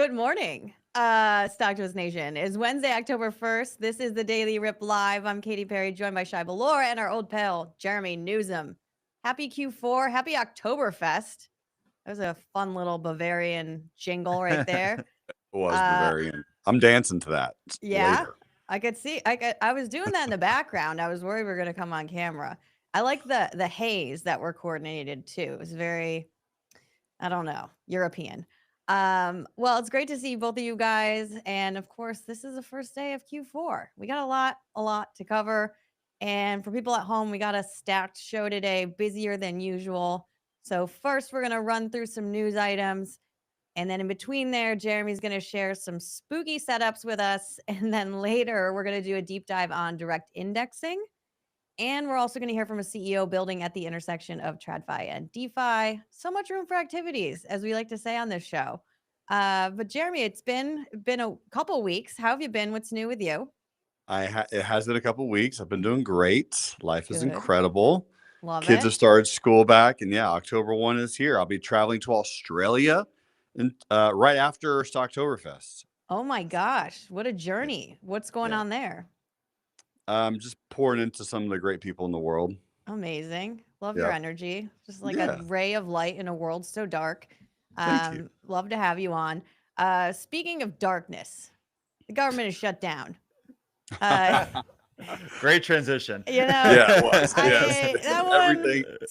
Good morning, Stocktoast Nation. It's Wednesday, October 1st. This is the Daily Rip Live. I'm Katy Perry, joined by Shay Boloor and our old pal, Jerremy Newsome. Happy Q4. Happy Oktoberfest. That was a fun little Bavarian jingle right there. It was Bavarian. I'm dancing to that Yeah, later. I could see. I was doing that in the background. I was worried we were going to come on camera. I like the haze that were coordinated too. It was very, I don't know, European. Well, it's great to see both of you guys. And of course, this is the first day of Q4. We got a lot to cover. And for people at home, we got a stacked show today, busier than usual. So first, we're going to run through some news items. And then in between there, Jeremy's going to share some spooky setups with us. And then later, we're going to do a deep dive on direct indexing. And we're also going to hear from a CEO building at the intersection of TradFi and DeFi. So much room for activities, as we like to say on this show. But Jerremy, it's been a couple weeks. How have you been? What's new with you? It has been a couple weeks. I've been doing great. Life is Good. incredible. Love Kids it. have started school back, and yeah, October 1 is here. I'll be traveling to Australia and right after Stocktoberfest. Oh my gosh, what a journey. What's going on there? Just pouring into some of the great people in the world. Amazing. Love your energy. Just like Yeah. a ray of light in a world so dark. Thank you. Love to have you on. Speaking of darkness, the government is shut down. Great transition. You know, Yeah, it was. Yes.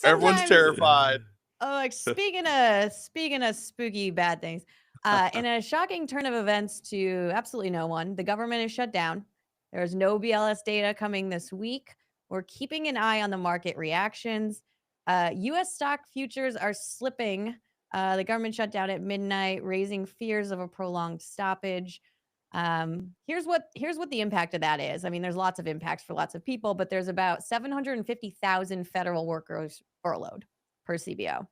Everyone's terrified. Oh, like speaking of spooky bad things. In a shocking turn of events to absolutely no one, the government is shut down. There's no BLS data coming this week. We're keeping an eye on the market reactions. U.S. stock futures are slipping. The government shut down at midnight, raising fears of a prolonged stoppage. Here's what the impact of that is. I mean, there's lots of impacts for lots of people, but there's about 750,000 federal workers furloughed per CBO.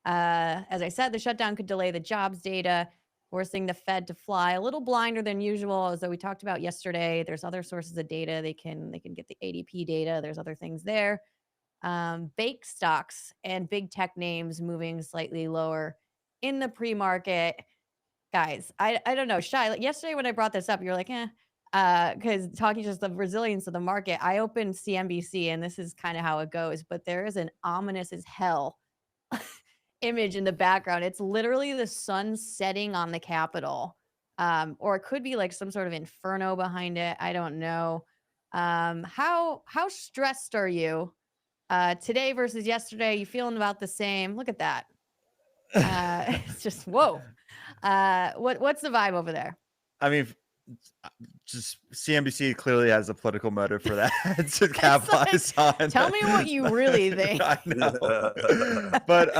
As I said, the shutdown could delay the jobs data, forcing the Fed to fly a little blinder than usual. As we talked about yesterday, there's other sources of data. They can get the ADP data. There's other things there. Bake stocks and big tech names moving slightly lower in the pre-market. Guys, I don't know. Shy, like yesterday when I brought this up, you're like, because talking just the resilience of the market. I opened CNBC and this is kind of how it goes, but there is an ominous as hell image in the background. It's literally the sun setting on the Capitol. Or it could be like some sort of inferno behind it. I don't know. How stressed are you today versus yesterday? You feeling about the same? Look at that. It's just whoa. What's the vibe over there? I mean, just CNBC clearly has a political motive for that to capitalize on. Tell me what you really think. I know. But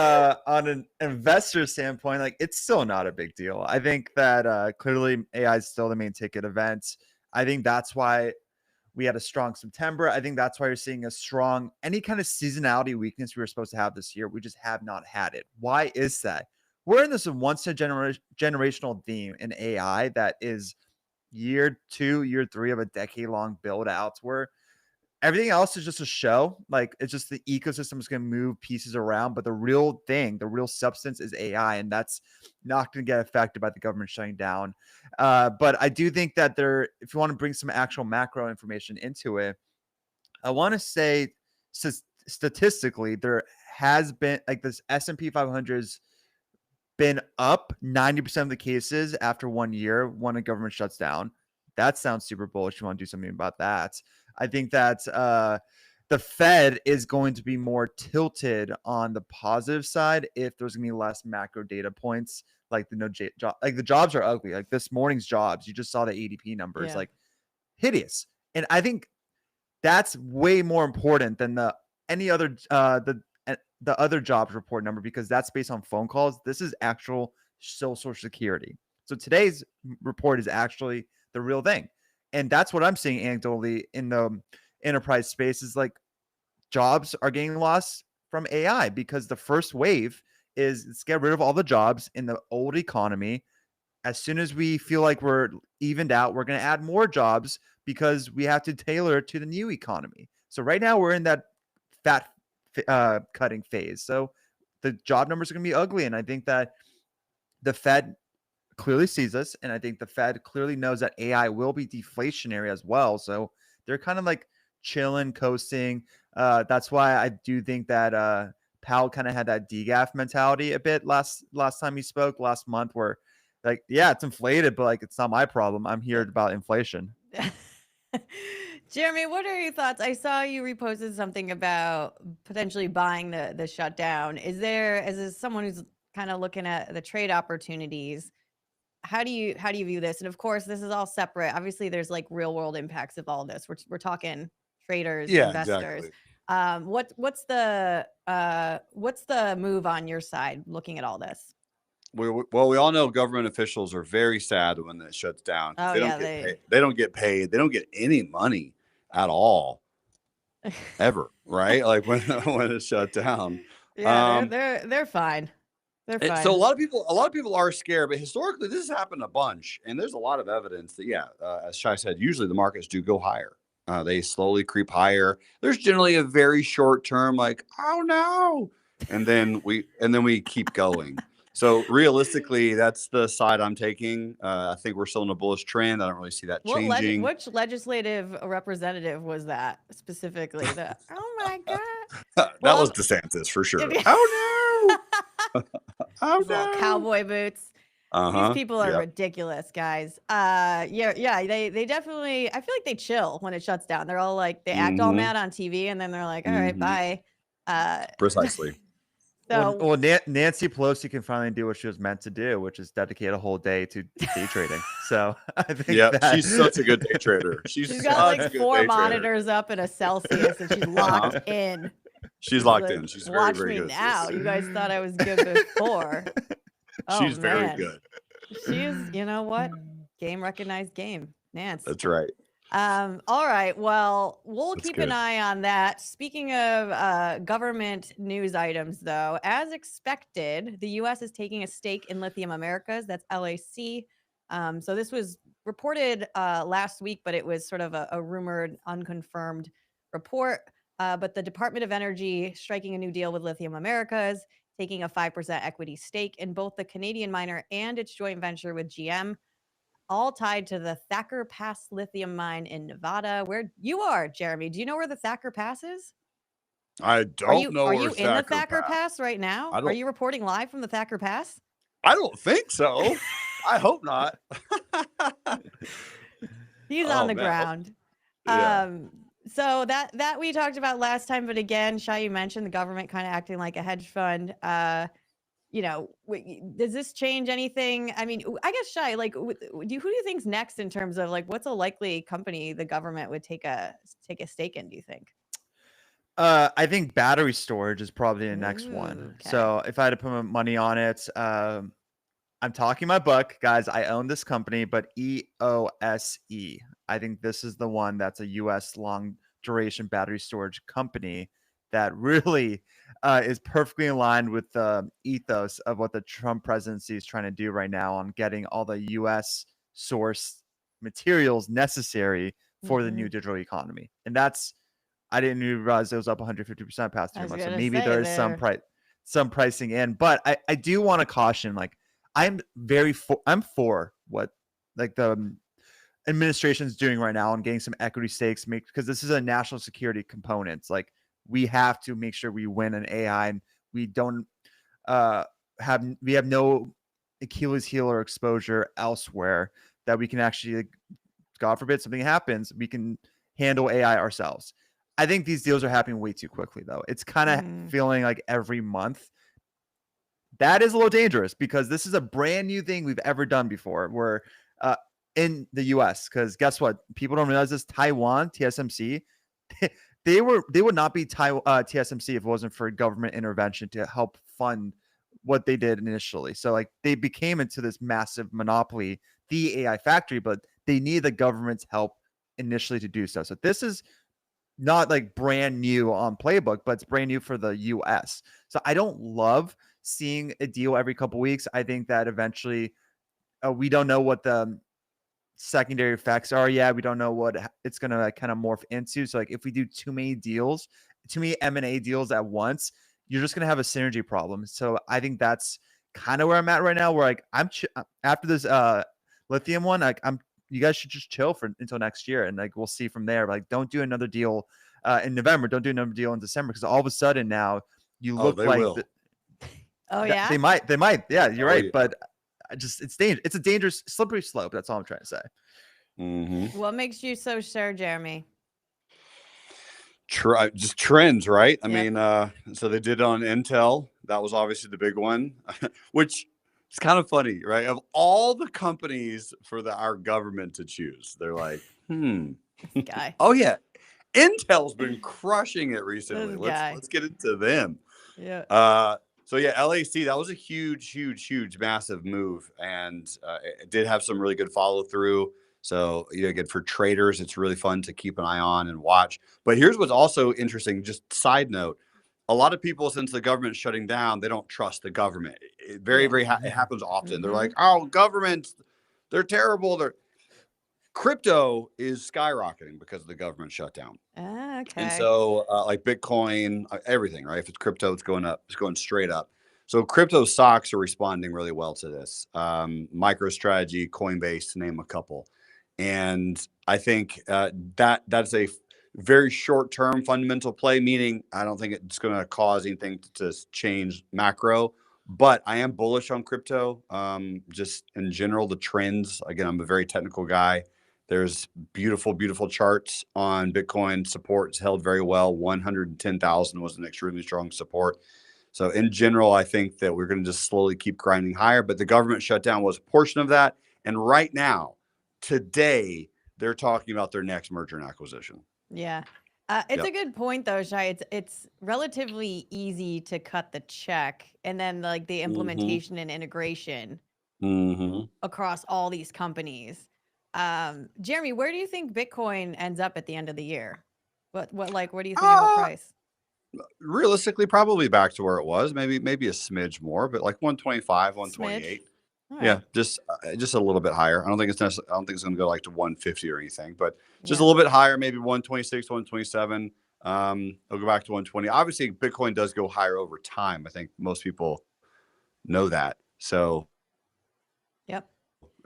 on an investor standpoint, like it's still not a big deal. I think that clearly AI is still the main ticket event. I think that's why we had a strong September. I think that's why you're seeing a strong, any kind of seasonality weakness we were supposed to have this year. We just have not had it. Why is that? We're in this once in a generational theme in AI that is year 2, year 3 of a decade-long build-outs where everything else is just a show. Like it's just the ecosystem is going to move pieces around, but the real thing, the real substance is AI, and that's not going to get affected by the government shutting down. But I do think that if you want to bring some actual macro information into it, I want to say statistically, there has been like this S&P 500's been up 90% of the cases after 1 year when a government shuts down. That sounds super bullish. You want to do something about that. I think that the Fed is going to be more tilted on the positive side if there's going to be less macro data points. Like the jobs are ugly. Like this morning's jobs, you just saw the ADP numbers, like hideous. And I think that's way more important than the other jobs report number, because that's based on phone calls. This is actual Social Security. So today's report is actually the real thing. And that's what I'm seeing anecdotally in the enterprise space is like jobs are getting lost from AI because the first wave is let's get rid of all the jobs in the old economy. As soon as we feel like we're evened out, we're going to add more jobs because we have to tailor it to the new economy. So right now we're in that fat cutting phase. So the job numbers are going to be ugly. And I think that the Fed clearly sees this, and I think the Fed clearly knows that AI will be deflationary as well. So they're kind of like chilling, coasting. That's why I do think that Powell kind of had that DGAF mentality a bit last time he spoke last month, where like, yeah, it's inflated, but like it's not my problem. I'm here about inflation. Jerremy, what are your thoughts? I saw you reposted something about potentially buying the shutdown. As someone who's kind of looking at the trade opportunities, how do you view this? And of course, this is all separate. Obviously, there's like real world impacts of all this. We're talking traders, investors. Exactly. What's the move on your side looking at all this? We all know government officials are very sad when it shuts down. Oh, they don't get paid. They don't get paid. They don't get any money at all, ever. Right? Like when it's shut down. Yeah, they're fine. They're fine. So a lot of people are scared, but historically this has happened a bunch, and there's a lot of evidence that as Shay said, usually the markets do go higher. They slowly creep higher. There's generally a very short term, like, oh no, and then we keep going. So realistically, that's the side I'm taking. I think we're still in a bullish trend. I don't really see that changing. Which legislative representative was that specifically? Oh my God. That was DeSantis for sure. Oh no. Oh no. Cowboy boots. These people are ridiculous, guys. They definitely, I feel like they chill when it shuts down. They're all like, they act all mad on TV, and then they're like, all right, bye. Precisely. So, well, Nancy Pelosi can finally do what she was meant to do, which is dedicate a whole day to day trading. So I think she's such a good day trader. She's got like 4 monitors up in a Celsius, and she's locked in. She's locked in. She's very, very good. Watch me now. You guys thought I was good before. She's very good. She's, you know what? Game recognized game. Nance. That's right. All right. Well, we'll keep an eye on that. Speaking of government news items, though, as expected, the U.S. is taking a stake in Lithium Americas. That's LAC. So this was reported last week, but it was sort of a rumored, unconfirmed report. But the Department of Energy striking a new deal with Lithium Americas, taking a 5% equity stake in both the Canadian miner and its joint venture with GM, all tied to the Thacker Pass lithium mine in Nevada, where you are, Jerremy. Do you know where the Thacker Pass is? I don't know. Are you in the Thacker Pass right now? Are you reporting live from the Thacker Pass? I don't think so. I hope not. He's on the ground. Yeah. So that we talked about last time, but again, Shay, you mentioned the government kind of acting like a hedge fund. Does this change anything? I mean, I guess, Shay, like, who do you think's next in terms of like what's a likely company the government would take a stake in? Do you think? I think battery storage is probably the next one. Okay. So if I had to put my money on it, I'm talking my book, guys. I own this company, but EOSE. I think this is the one that's a U.S. long duration battery storage company that really is perfectly aligned with the ethos of what the Trump presidency is trying to do right now on getting all the U.S. sourced materials necessary for the new digital economy. And that's, I didn't even realize it was up 150% past 3 months. So maybe there's some pricing in, but I do want to caution, like, I'm for what like the administration's doing right now and getting some equity stakes, because this is a national security component. It's like, we have to make sure we win an AI, and we don't have no Achilles heel or exposure elsewhere, that we can actually, like, God forbid something happens, we can handle AI ourselves. I think these deals are happening way too quickly, though. It's kind of feeling like every month. That is a little dangerous, because this is a brand new thing we've ever done before. We're in the US, because guess what? People don't realize this. Taiwan, TSMC, they would not be TSMC if it wasn't for government intervention to help fund what they did initially. So like, they became into this massive monopoly, the AI factory, but they need the government's help initially to do so. So this is not like brand new on playbook, but it's brand new for the US. So I don't love seeing a deal every couple weeks. I think that eventually we don't know what the secondary effects are. Yeah, we don't know what it's going to kind of morph into. So like, if we do too many M&A deals at once, you're just going to have a synergy problem. So I think that's kind of where I'm at right now, where like after this lithium one, like you guys should just chill until next year, and like we'll see from there. Like, don't do another deal in November. Don't do another deal in December, because all of a sudden now you look they like will. Yeah, they might. Yeah, you're right. Yeah. But it's a dangerous, slippery slope. That's all I'm trying to say. Mm-hmm. What makes you so sure, Jeremy? Just trends, right? I Yep. mean, so they did on Intel. That was obviously the big one, which is kind of funny, right? Of all the companies for our government to choose, they're like, This guy. oh yeah, Intel's been crushing it recently. This guy. Let's get into them. Yeah. So yeah, LAC, that was a huge, massive move, and it did have some really good follow through. So, again, for traders, it's really fun to keep an eye on and watch. But here's what's also interesting, just side note. A lot of people, since the government's shutting down, they don't trust the government. It happens often. They're like, oh, governments, they're terrible. Crypto is skyrocketing because of the government shutdown. Okay. And so like Bitcoin, everything, right? If it's crypto, it's going up. It's going straight up. So crypto stocks are responding really well to this. MicroStrategy, Coinbase, to name a couple. And I think that's a very short-term fundamental play, meaning I don't think it's going to cause anything to change macro. But I am bullish on crypto. Just in general, the trends. Again, I'm a very technical guy. There's beautiful charts on Bitcoin. Support's held very well. 110,000 was an extremely strong support. So in general, I think that we're going to just slowly keep grinding higher. But the government shutdown was a portion of that. And right now, today, they're talking about their next merger and acquisition. Yeah. It's a good point, though, Shay. It's relatively easy to cut the check, and then like the implementation and integration across all these companies. Jeremy, where do you think Bitcoin ends up at the end of the year? What do you think of a price? Realistically, probably back to where it was. Maybe a smidge more, but like 125, 128. Right. Yeah, just a little bit higher. I don't think it's going to go like to 150 or anything, but just a little bit higher, maybe 126, 127. It'll go back to 120. Obviously, Bitcoin does go higher over time. I think most people know that. So, yep.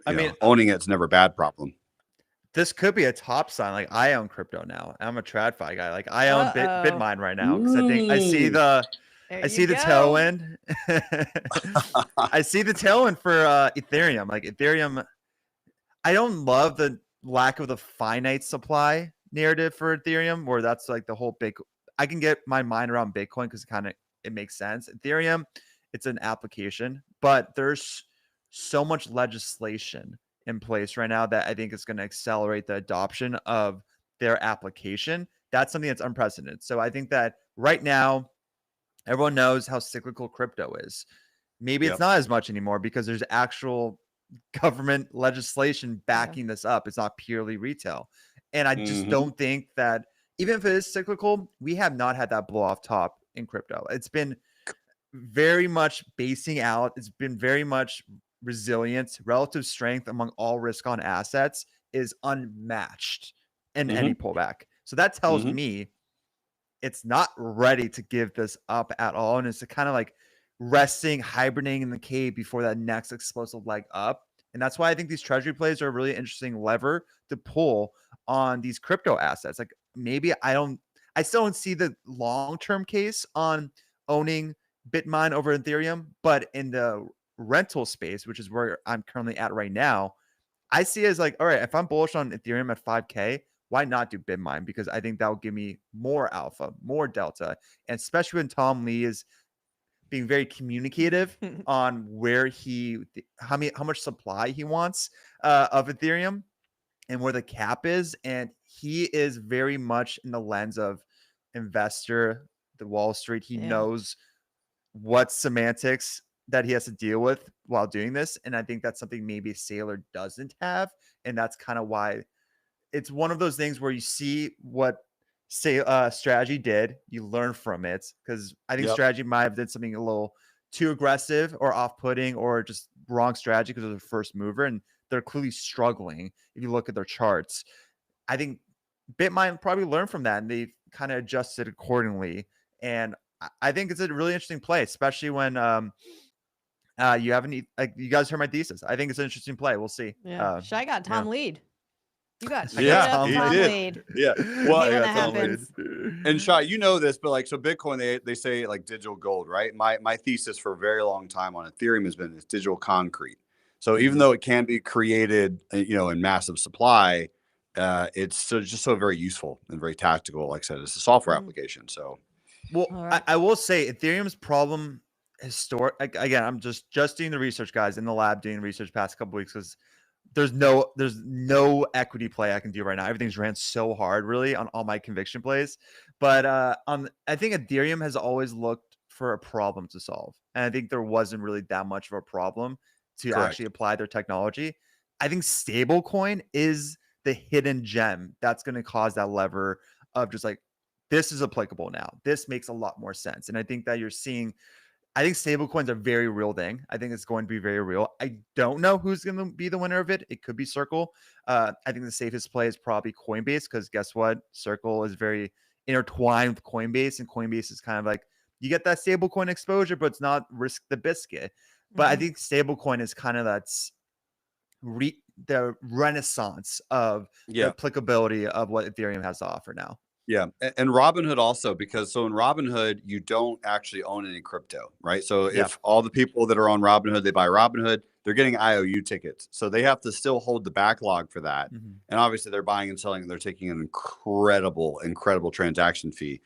I mean, owning it's never a bad problem. This could be a top sign. Like, I own crypto now. I'm a TradFi guy. Like, I own Bitmine right now because I think I see the tailwind. I see the tailwind for Ethereum. Like Ethereum, I don't love the lack of the finite supply narrative for Ethereum, where that's like the whole big. I can get my mind around Bitcoin because it makes sense. Ethereum, it's an application, but there's so much legislation in place right now that I think is going to accelerate the adoption of their application. That's something that's unprecedented. So I think that right now, everyone knows how cyclical crypto is. Maybe it's not as much anymore because there's actual government legislation backing this up. It's not purely retail. And I just don't think that, even if it is cyclical, we have not had that blow off top in crypto. It's been very much basing out. It's been very much resilience. Relative strength among all risk on assets is unmatched in any pullback. So that tells me it's not ready to give this up at all. And it's kind of like resting, hibernating in the cave before that next explosive leg up. And that's why I think these treasury plays are a really interesting lever to pull on these crypto assets. Like, maybe I still don't see the long-term case on owning Bitmine over Ethereum, but in the rental space, which is where I'm currently at right now, I see it as like, all right, if I'm bullish on Ethereum at 5K, why not do Bitmine? Because I think that will give me more alpha, more delta. And especially when Tom Lee is being very communicative on where how much supply he wants of Ethereum and where the cap is. And he is very much in the lens of investor, the Wall Street. He knows what semantics that he has to deal with while doing this. And I think that's something maybe Saylor doesn't have. And that's kind of why it's one of those things where you see what strategy did, you learn from it, because I think strategy might have did something a little too aggressive or off-putting or just wrong strategy because of the first mover, and they're clearly struggling if you look at their charts. I think Bitmine probably learned from that and they kind of adjusted accordingly. And I think it's a really interesting play, especially when You haven't like you guys heard my thesis. I think it's an interesting play. We'll see. Yeah. Shy got Tom Lead. You got straight Yeah, up he Tom did. Lead. Yeah. Well, Well, when I that got Tom Lead. happens. and Shai, you know this, but like, so Bitcoin, they say like digital gold, right? My thesis for a very long time on Ethereum has been it's digital concrete. So even though it can be created, in massive supply, it's just so very useful and very tactical. Like I said, it's a software application. So, well, right. I will say Ethereum's problem again, I'm just doing the research, guys, in the lab doing research past couple weeks because there's no equity play I can do right now. Everything's ran so hard really on all my conviction plays. But I think Ethereum has always looked for a problem to solve. And I think there wasn't really that much of a problem to Correct. actually apply their technology. I think stablecoin is the hidden gem that's going to cause that lever of just like, this is applicable now. This makes a lot more sense. And I think that you're seeing, I think stablecoins are a very real thing. I think it's going to be very real. I don't know who's going to be the winner of it. It could be Circle. I think the safest play is probably Coinbase because guess what? Circle is very intertwined with Coinbase, and Coinbase is kind of like you get that stablecoin exposure, but it's not risk the biscuit. But I think stablecoin is kind of the renaissance of the applicability of what Ethereum has to offer now. Yeah. And Robinhood also, because so in Robinhood, you don't actually own any crypto, right? So if all the people that are on Robinhood, they buy Robinhood, they're getting IOU tickets. So they have to still hold the backlog for that. And obviously they're buying and selling, and they're taking an incredible transaction fee.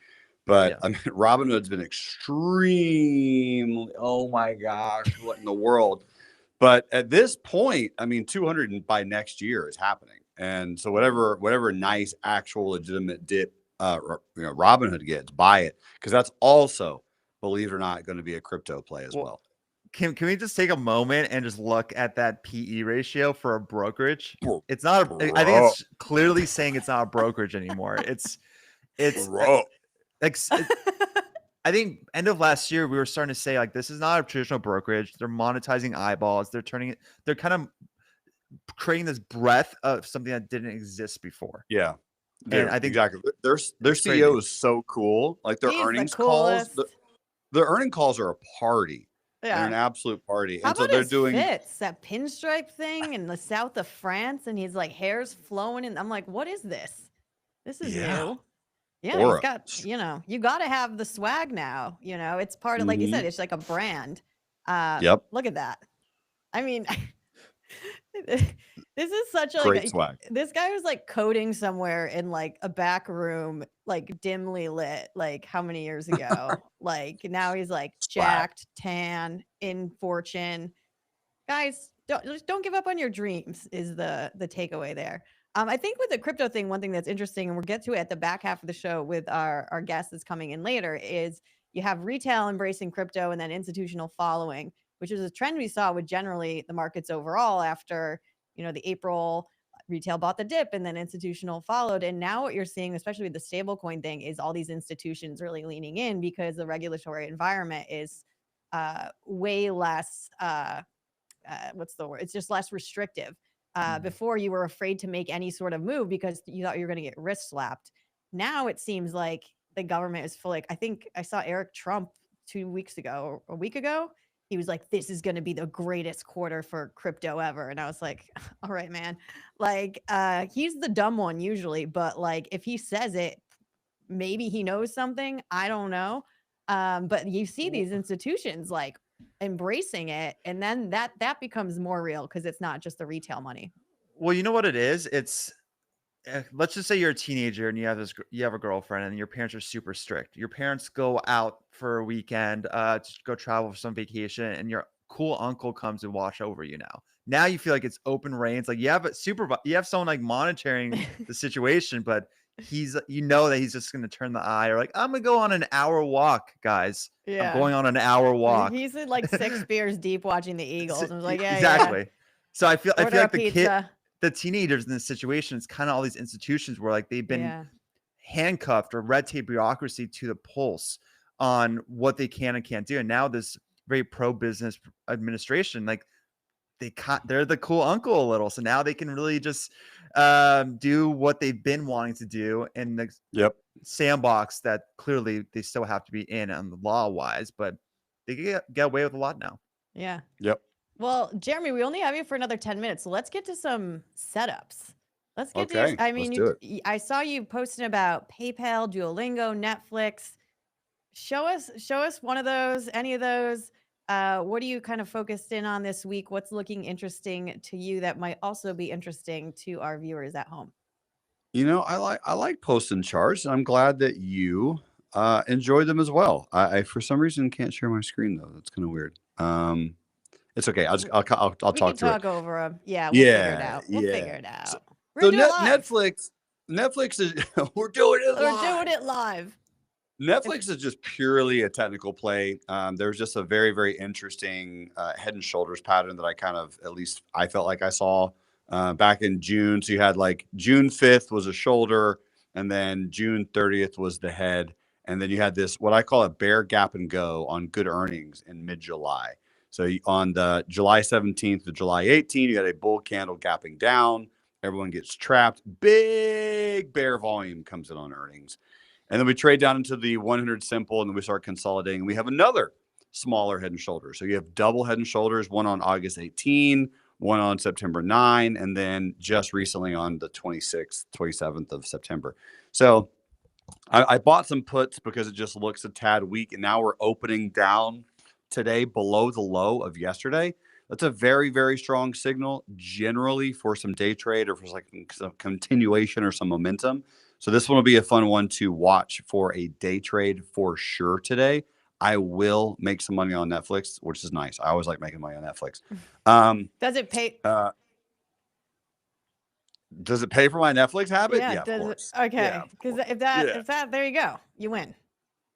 But I mean, Robinhood's been extremely, oh my gosh, what in the world? But at this point, I mean, 200 by next year is happening. And so whatever nice, actual, legitimate dip Robinhood gets, buy it, because that's also, believe it or not, going to be a crypto play as well. Can we just take a moment and just look at that PE ratio for a brokerage? It's not. I think it's clearly saying it's not a brokerage anymore. It's like I think end of last year we were starting to say like this is not a traditional brokerage. They're monetizing eyeballs. They're kind of creating this breadth of something that didn't exist before. Yeah. And I think exactly their CEO is so cool. Like their earnings calls, their earning calls are a party. Yeah. They're an absolute party. How and so about they're his doing fits, that pinstripe thing in the south of France, and he's like hair's flowing, and I'm like, what is this? This is new. Yeah, he's got, you got to have the swag now. It's part of, like you said, it's like a brand. Look at that. I mean, this is such a great swag. This guy was like coding somewhere in like a back room, like dimly lit, like how many years ago? Like now he's like jacked, tan, in fortune. Guys, don't give up on your dreams is the takeaway there. I think with the crypto thing, one thing that's interesting, and we'll get to it at the back half of the show with our guest that's coming in later, is you have retail embracing crypto and then institutional following, which is a trend we saw with generally the markets overall after, the April retail bought the dip and then institutional followed. And now what you're seeing, especially with the stablecoin thing, is all these institutions really leaning in because the regulatory environment is way less, what's the word? It's just less restrictive. Before you were afraid to make any sort of move because you thought you were going to get wrist slapped. Now it seems like the government is full. Like I think I saw Eric Trump 2 weeks ago, or a week ago. He was like, this is going to be the greatest quarter for crypto ever. And I was like, all right, man. Like, he's the dumb one usually, but like, if he says it, maybe he knows something. I don't know. But you see these institutions like embracing it. And then that becomes more real because it's not just the retail money. Well, you know what it is? It's let's just say you're a teenager and you have a girlfriend and your parents are super strict. Your parents go out for a weekend to go travel for some vacation, and your cool uncle comes and watch over you now. Now you feel like it's open reins. Like you have someone like monitoring the situation, but that he's just going to turn the eye, or like, I'm going to go on an hour walk, guys. Yeah. I'm going on an hour walk. He's like 6 beers deep watching the Eagles. I was like, yeah, exactly. Yeah. So I feel like the teenagers in this situation, it's kind of all these institutions where like they've been handcuffed or red tape bureaucracy to the pulse on what they can and can't do. And now this very pro-business administration, like they're the cool uncle a little. So now they can really just do what they've been wanting to do in the sandbox that clearly they still have to be in on the law wise, but they get away with a lot now. Yeah. Yep. Well, Jerremy, we only have you for another 10 minutes. So let's get to some setups. Let's get to Okay, I let's mean, do it. I saw you posting about PayPal, Duolingo, Netflix. Show us one of those, any of those. What are you kind of focused in on this week? What's looking interesting to you that might also be interesting to our viewers at home? I like posting charts, and I'm glad that you enjoy them as well. I for some reason can't share my screen though. That's kind of weird. It's okay. I'll We talk can through it. talk over them. Yeah, we'll figure it Yeah, out. We'll figure yeah. it So, out. We're so gonna do it live. Netflix is we're doing it We're live. doing it live. Netflix is just purely a technical play. There's just a very, very interesting head and shoulders pattern that I kind of, at least I felt like I saw back in June. So you had like June 5th was a shoulder, and then June 30th was the head. And then you had this, what I call a bear gap and go on good earnings in mid-July. So on the July 17th to July 18th, you had a bull candle gapping down. Everyone gets trapped. Big bear volume comes in on earnings. And then we trade down into the 100 simple, and then we start consolidating. We have another smaller head and shoulders. So you have double head and shoulders, one on August 18, one on September 9, and then just recently on the 26th, 27th of September. So I bought some puts because it just looks a tad weak. And now we're opening down today below the low of yesterday. That's a very, very strong signal generally for some day trade or for like some continuation or some momentum. So this one will be a fun one to watch for a day trade for sure today. I will make some money on Netflix, which is nice. I always like making money on Netflix. Does it pay? Does it pay for my Netflix habit? Yeah, Of does course. it? Okay. Yeah, of Because course. if that, there you go. You win.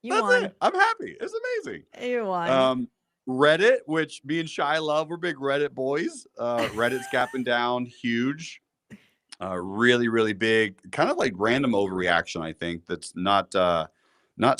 You That's won. it. I'm happy. It's amazing. You won. Reddit, which me and Shy love, we're big Reddit boys. Reddit's gapping down huge. Really, really big, kind of like random overreaction, I think. That's not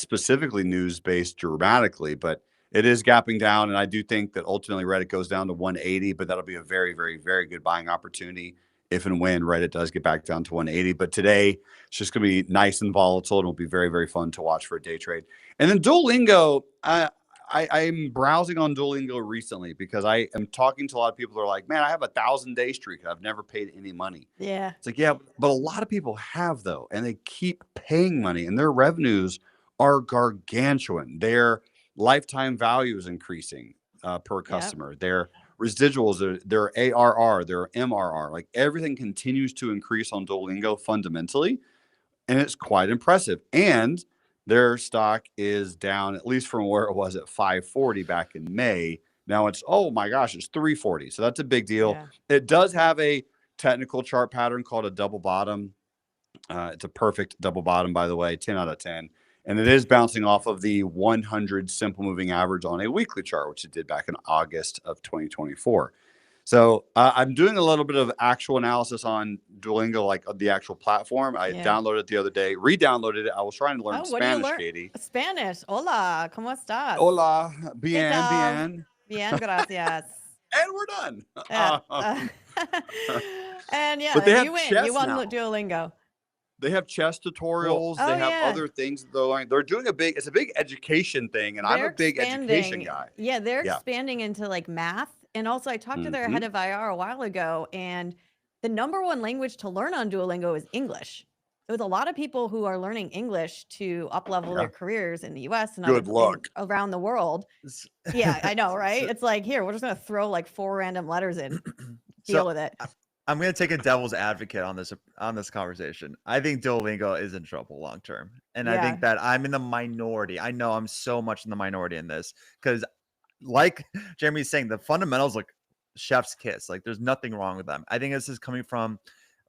specifically news based dramatically, but it is gapping down. And I do think that ultimately Reddit goes down to 180, but that'll be a very, very, very good buying opportunity if and when Reddit does get back down to 180. But today it's just going to be nice and volatile, and it'll be very, very fun to watch for a day trade. And then Duolingo, I'm browsing on Duolingo recently because I am talking to a lot of people who are like, man, I have a 1,000-day streak. I've never paid any money. Yeah. It's like, yeah, but a lot of people have though, and they keep paying money, and their revenues are gargantuan. Their lifetime value is increasing per customer. Their residuals, their ARR, their MRR, like everything continues to increase on Duolingo fundamentally, and it's quite impressive. And their stock is down, at least from where it was at 540 back in May. Now it's, oh my gosh, it's 340. So that's a big deal. Yeah. It does have a technical chart pattern called a double bottom. It's a perfect double bottom, by the way, 10 out of 10. And it is bouncing off of the 100 simple moving average on a weekly chart, which it did back in August of 2024. So I'm doing a little bit of actual analysis on Duolingo, like the actual platform. I downloaded it the other day, re-downloaded it. I was trying to learn Spanish, Katie. Spanish. Hola, ¿cómo estás? Hola, bien. Bien, gracias. And we're done. And yeah, but they have you win. chess You won now. Duolingo. They have chess tutorials. They have other things they're doing it's a big education thing, and I'm a big education guy. Yeah, they're expanding into like math. And also I talked to their head of IR a while ago, and the number one language to learn on Duolingo is English. So with a lot of people who are learning English to up-level their careers in the US and around the world. Yeah, I know, right? It's like, here, we're just going to throw like 4 random letters in. Deal with it. I'm going to take a devil's advocate on this conversation. I think Duolingo is in trouble long term. And I think that I'm in the minority. I know I'm so much in the minority in this because like Jeremy's saying, the fundamentals look chef's kiss. Like there's nothing wrong with them. I think this is coming from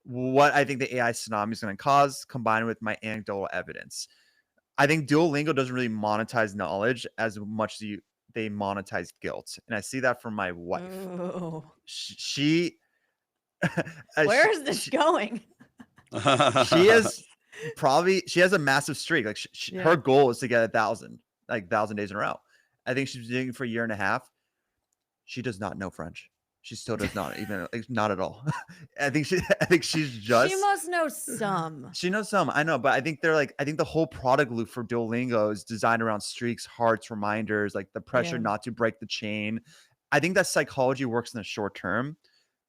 what I think the AI tsunami is going to cause combined with my anecdotal evidence. I think Duolingo doesn't really monetize knowledge as much as they monetize guilt. And I see that from my wife. Ooh. She where is this going? She has a massive streak. Like her goal is to get 1,000 days in a row. I think she's doing it for a year and a half. She does not know French. She still does not, even not at all. I think she's just. She must know some. She knows some. I know, but I think the whole product loop for Duolingo is designed around streaks, hearts, reminders, like the pressure not to break the chain. I think that psychology works in the short term.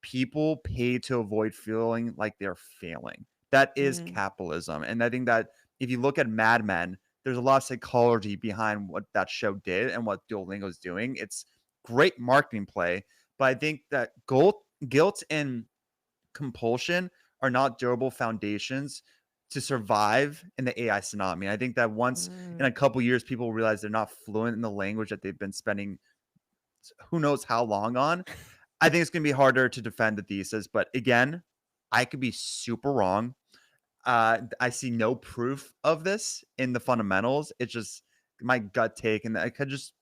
People pay to avoid feeling like they're failing. That is capitalism. And I think that if you look at Mad Men, there's a lot of psychology behind what that show did and what Duolingo is doing. It's great marketing play, but I think that guilt and compulsion are not durable foundations to survive in the AI tsunami. I think that once in a couple years, people realize they're not fluent in the language that they've been spending who knows how long on, I think it's going to be harder to defend the thesis. But again, I could be super wrong. I see no proof of this in the fundamentals. It's just my gut take, and I could just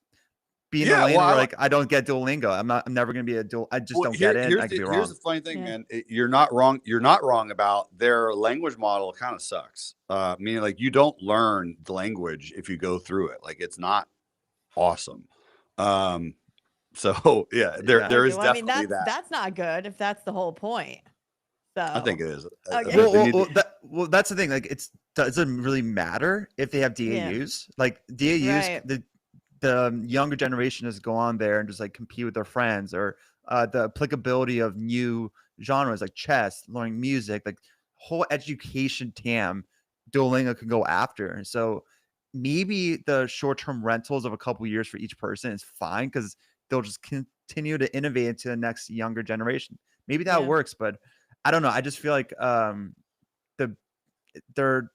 be in the lane where like I don't get Duolingo. I'm never going to be a dual. I just don't get it. I could be wrong. Here's the funny thing, man. You're not wrong. You're not wrong about their language model. Kind of sucks. Meaning like you don't learn the language if you go through it. Like it's not awesome. So yeah, there is definitely that. That's not good if that's the whole point. So I think it is. Okay. Well, that's the thing. Like it doesn't really matter if they have DAUs. Like DAUs, the younger generation is go on there and just like compete with their friends, or the applicability of new genres like chess, learning music, like whole education TAM Duolingo can go after. And so maybe the short-term rentals of a couple years for each person is fine because they'll just continue to innovate into the next younger generation. Maybe that works, but I don't know. I just feel like they're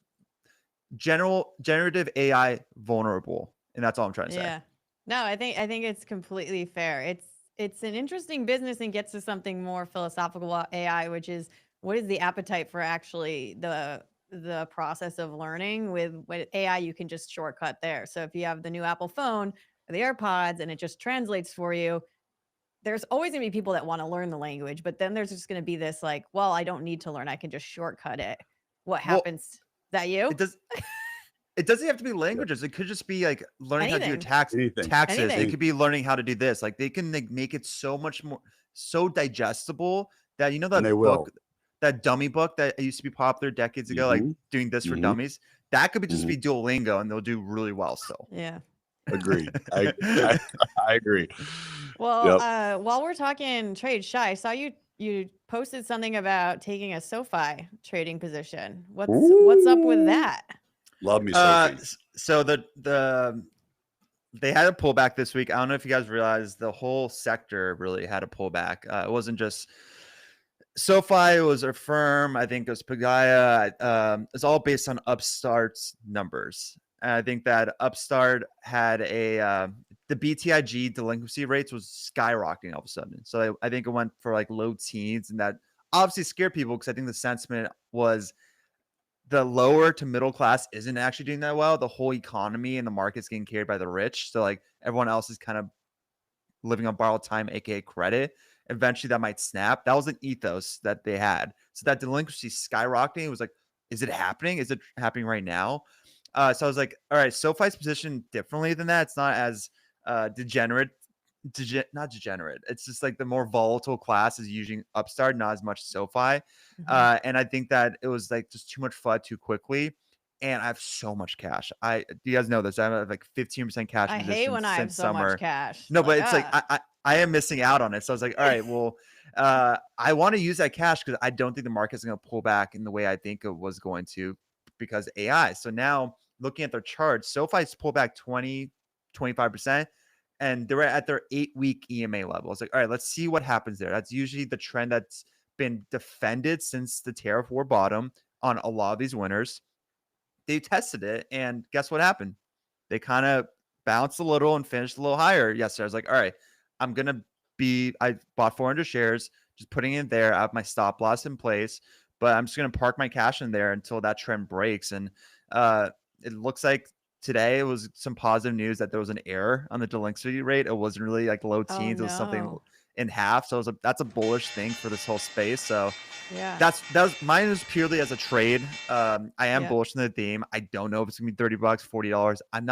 generative AI vulnerable. And that's all I'm trying to say. Yeah. No, I think it's completely fair. It's an interesting business and gets to something more philosophical about AI, which is what is the appetite for actually the process of learning. With AI, you can just shortcut there. So if you have the new Apple phone or the AirPods and it just translates for you, there's always gonna be people that want to learn the language, but then there's just gonna be this like, well, I don't need to learn. I can just shortcut it. What happens? Is that you? It doesn't have to be languages. It could just be like learning how to do your taxes. Anything. It could be learning how to do this. Like they can make it so much more so digestible that that book, that dummy book that used to be popular decades ago, like doing this for dummies. That could be just be Duolingo, and they'll do really well still. Yeah. Agreed. I agree. Well, while we're talking trade, Shay, I saw you posted something about taking a SoFi trading position. What's up with that? Love me, Sophie. So they had a pullback this week. I don't know if you guys realized the whole sector really had a pullback. It wasn't just SoFi. It was a firm. I think it was Pagaya. It's all based on Upstart's numbers. And I think that Upstart had the BTIG delinquency rates was skyrocketing all of a sudden. So I think it went for like low teens, and that obviously scared people because I think the sentiment was the lower to middle class isn't actually doing that well. The whole economy and the market's getting carried by the rich. So like everyone else is kind of living on borrowed time, aka credit. Eventually that might snap. That was an ethos that they had. So that delinquency skyrocketing, it was like, is it happening? Is it happening right now? So I was like, all right, SoFi's positioned differently than that. It's not as not degenerate. It's just like the more volatile class is using Upstart, not as much SoFi. And I think that it was like just too much FUD too quickly. And I have so much cash. Do you guys know this? I have like 15% cash. I hate when I have so much cash. No, but it's like I am missing out on it. So I was like, all right, well, I want to use that cash because I don't think the market's going to pull back in the way I think it was going to because AI. So now looking at their charts, SoFi's pulled back 25%. And they're at their 8-week EMA level. It's like, all right, let's see what happens there. That's usually the trend that's been defended since the tariff war bottom on a lot of these winners. They tested it, and guess what happened? They kind of bounced a little and finished a little higher yesterday. I was like, all right, I bought 400 shares, just putting it there. I have my stop loss in place, but I'm just going to park my cash in there until that trend breaks. And it looks like today it was some positive news that there was an error on the delinquency rate. It wasn't really like low teens. It was something in half. So that's a bullish thing for this whole space. So yeah, that was mine was purely as a trade. I am bullish in the theme. I don't know if it's gonna be $30, $40. I'm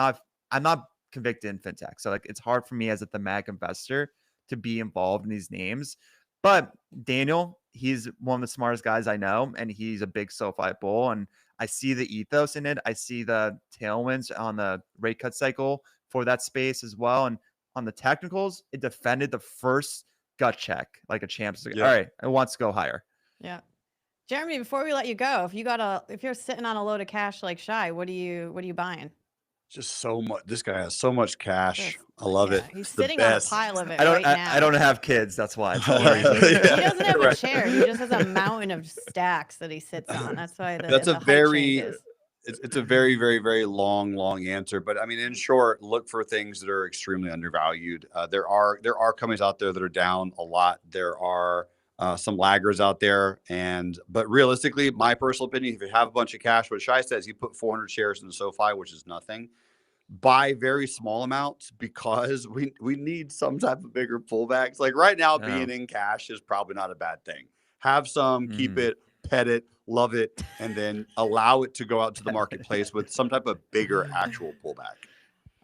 not convicted in fintech. So like it's hard for me as a thematic investor to be involved in these names. But Daniel, he's one of the smartest guys I know, and he's a big SoFi bull. And I see the ethos in it. I see the tailwinds on the rate cut cycle for that space as well. And on the technicals, it defended the first gut check like a champ. All Yeah. right, it wants to go higher. Yeah. Jerremy, before we let you go, if you're sitting on a load of cash like Shay, what are you buying? Just so much. This guy has so much cash. Just- I love it. He's It's the sitting on a best. pile of it I don't. right now. I don't have kids. That's why. It's Yeah, hilarious. he Yeah, doesn't have a right. chair. He just has a mountain of stacks that he sits on. That's why That's the a height very changes. it's a very, very, very long answer. But I mean, in short, look for things that are extremely undervalued. There are companies out there that are down a lot. There are some laggers out there, but realistically, my personal opinion, if you have a bunch of cash, what Shay says, he put 400 shares in the SoFi, which is nothing. Buy very small amounts because we need some type of bigger pullbacks. Like right now, being in cash is probably not a bad thing. Have some, keep it, pet it, love it, and then allow it to go out to the marketplace with some type of bigger actual pullback.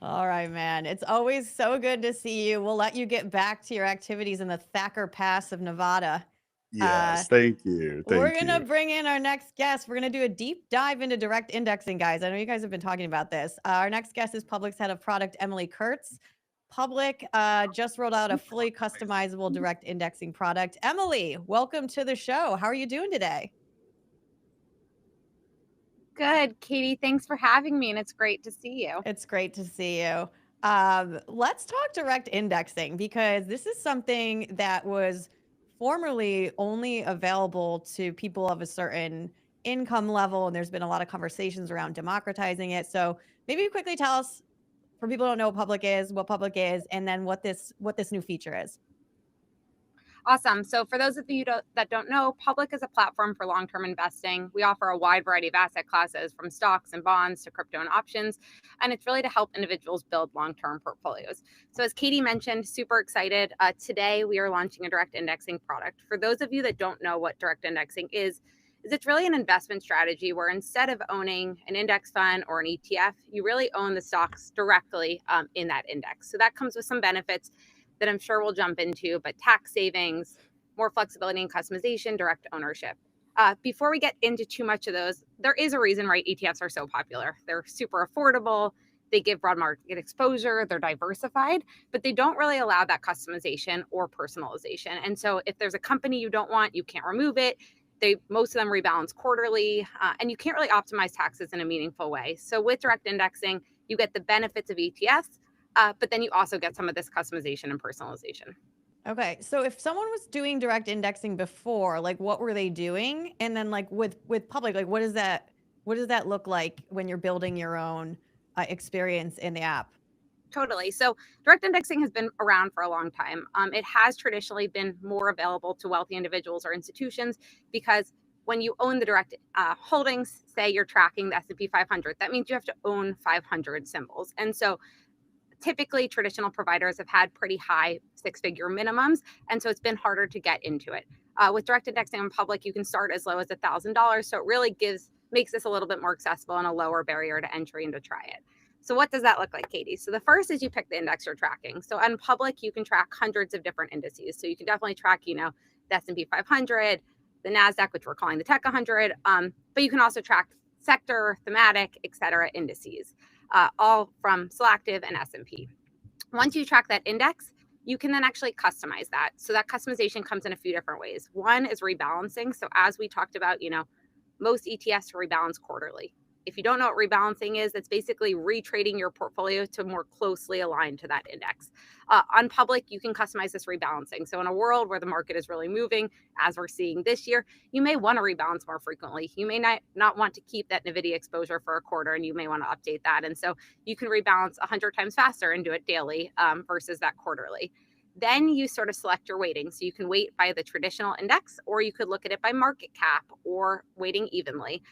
All right, man. It's always so good to see you. We'll let you get back to your activities in the Thacker Pass of Nevada. Yes, thank you. We're going to bring in our next guest. We're going to do a deep dive into direct indexing, guys. I know you guys have been talking about this. Our next guest is Public's head of product, Emily Kurtz. Public just rolled out a fully customizable direct indexing product. Emily, welcome to the show. How are you doing today? Good, Katie. Thanks for having me, and it's great to see you. It's great to see you. Let's talk direct indexing, because this is something that was formerly only available to people of a certain income level, and there's been a lot of conversations around democratizing it. So maybe quickly tell us, for people who don't know what Public is, and then what this new feature is. Awesome. So for those of you that don't know, Public is a platform for long-term investing. We offer a wide variety of asset classes, from stocks and bonds to crypto and options, and it's really to help individuals build long-term portfolios. So as Katie mentioned, super excited. Today we are launching a direct indexing product. For those of you that don't know what direct indexing is it's really an investment strategy where instead of owning an index fund or an ETF, you really own the stocks directly in that index. So that comes with some benefits that I'm sure we'll jump into, but tax savings, more flexibility and customization, direct ownership. Before we get into too much of those, there is a reason, right? ETFs are so popular. They're super affordable. They give broad market exposure. They're diversified, but they don't really allow that customization or personalization. And so if there's a company you don't want, you can't remove it. Most of them rebalance quarterly, and you can't really optimize taxes in a meaningful way. So with direct indexing, you get the benefits of ETFs, but then you also get some of this customization and personalization. Okay, so if someone was doing direct indexing before, like what were they doing? And then like with Public, like what does that look like when you're building your own experience in the app? Totally. So direct indexing has been around for a long time. It has traditionally been more available to wealthy individuals or institutions because when you own the direct holdings, say you're tracking the S&P 500, that means you have to own 500 symbols. And so typically traditional providers have had pretty high six-figure minimums, and so it's been harder to get into it. With direct indexing on Public, you can start as low as $1,000, so it really makes this a little bit more accessible and a lower barrier to entry and to try it. So what does that look like, Katie? So the first is you pick the index you're tracking. So on Public, you can track hundreds of different indices. So you can definitely track, the S&P 500, the NASDAQ, which we're calling the Tech 100, but you can also track sector, thematic, et cetera, indices, all from Selective and S&P. Once you track that index, you can then actually customize that. So that customization comes in a few different ways. One is rebalancing. So as we talked about, most ETFs rebalance quarterly. If you don't know what rebalancing is, it's basically retrading your portfolio to more closely align to that index. On Public, you can customize this rebalancing. So in a world where the market is really moving, as we're seeing this year, you may want to rebalance more frequently. You may not want to keep that NVIDIA exposure for a quarter, and you may want to update that. And so you can rebalance 100 times faster and do it daily versus that quarterly. Then you sort of select your weighting. So you can weight by the traditional index, or you could look at it by market cap or weighting evenly.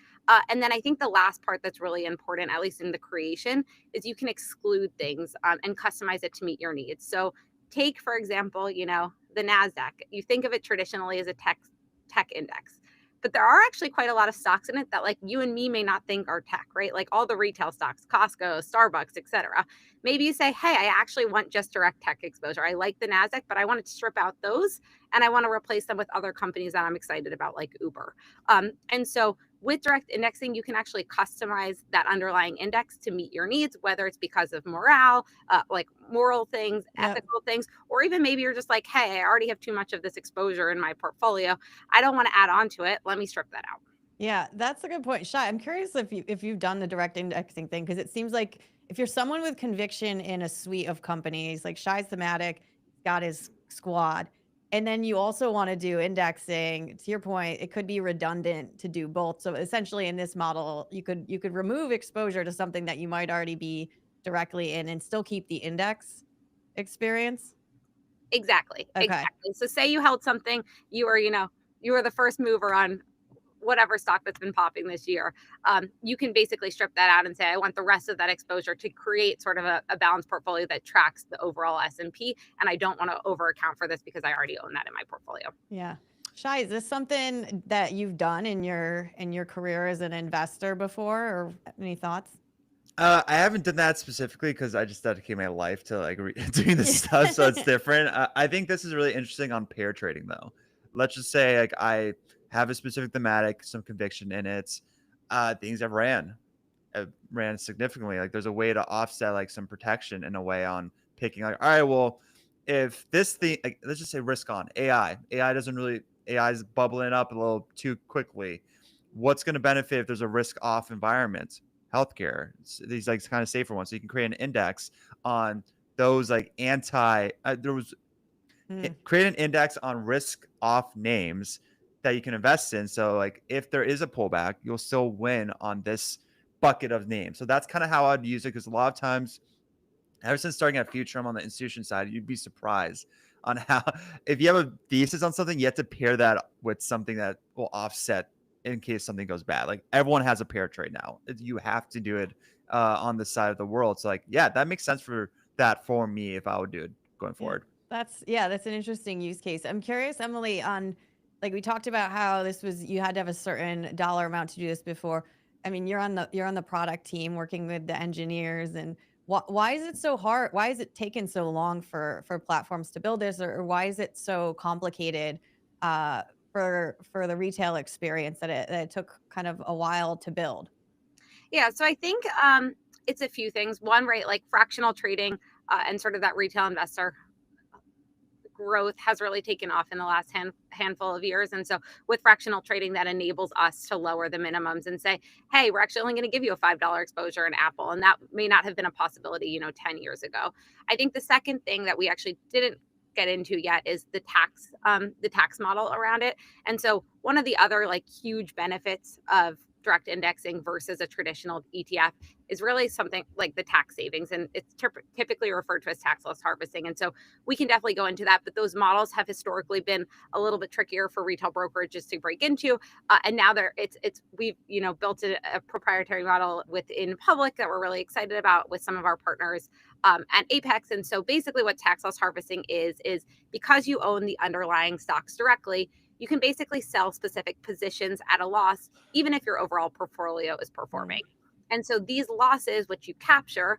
And then I think the last part that's really important, at least in the creation, is you can exclude things and customize it to meet your needs. So take, for example, the NASDAQ. You think of it traditionally as a tech index, but there are actually quite a lot of stocks in it that like you and me may not think are tech, right? Like all the retail stocks, Costco, Starbucks, et cetera. Maybe you say, hey, I actually want just direct tech exposure. I like the NASDAQ, but I want to strip out those and I want to replace them with other companies that I'm excited about, like Uber. And so with direct indexing, you can actually customize that underlying index to meet your needs, whether it's because of morale, like moral things, ethical things, or even maybe you're just like, hey, I already have too much of this exposure in my portfolio. I don't want to add on to it. Let me strip that out. Yeah, that's a good point. Shay, I'm curious if you've done the direct indexing thing, because it seems like if you're someone with conviction in a suite of companies, like Shay's thematic, got his squad, and then you also want to do indexing, to your point, it could be redundant to do both. So essentially in this model, you could remove exposure to something that you might already be directly in and still keep the index experience. Exactly. Okay. Exactly. So say you held something, you were the first mover on whatever stock that's been popping this year. You can basically strip that out and say, I want the rest of that exposure to create sort of a balanced portfolio that tracks the overall S&P. And I don't want to over account for this because I already own that in my portfolio. Yeah. Shay, is this something that you've done in your career as an investor before, or any thoughts? I haven't done that specifically because I just dedicate my life to like doing this stuff, so it's different. I think this is really interesting on pair trading, though. Let's just say like I have a specific thematic, some conviction in it. Things have ran significantly. Like there's a way to offset like some protection in a way on picking like, all right, well, if this thing, like, let's just say risk on AI is bubbling up a little too quickly. What's going to benefit if there's a risk off environment? Healthcare, these like kind of safer ones. So you can create an index on those like create an index on risk off names that you can invest in. So like if there is a pullback, you'll still win on this bucket of names. So that's kind of how I'd use it, because a lot of times, ever since starting at Future, I'm on the institution side, you'd be surprised on how, if you have a thesis on something, you have to pair that with something that will offset in case something goes bad. Like everyone has a pair trade now. You have to do it on the side of the world. So like, yeah, that makes sense for me if I would do it going forward. That's an interesting use case. I'm curious, Emily, on like we talked about how you had to have a certain dollar amount to do this before. I mean, you're on the product team working with the engineers, and why is it so hard? Why is it taken so long for platforms to build this, or why is it so complicated for the retail experience that it took kind of a while to build? Yeah, so I think it's a few things. One, right, like fractional trading and sort of that retail investor growth has really taken off in the last handful of years. And so with fractional trading, that enables us to lower the minimums and say, hey, we're actually only going to give you a $5 exposure in Apple. And that may not have been a possibility, 10 years ago. I think the second thing that we actually didn't get into yet is the tax model around it. And so one of the other like huge benefits of direct indexing versus a traditional ETF is really something like the tax savings, and it's typically referred to as tax loss harvesting. And so we can definitely go into that, but those models have historically been a little bit trickier for retail brokerages to break into, and now we've built a proprietary model within public that we're really excited about with some of our partners at Apex. And so basically what tax loss harvesting is because you own the underlying stocks directly, you can basically sell specific positions at a loss, even if your overall portfolio is performing. And so these losses, which you capture,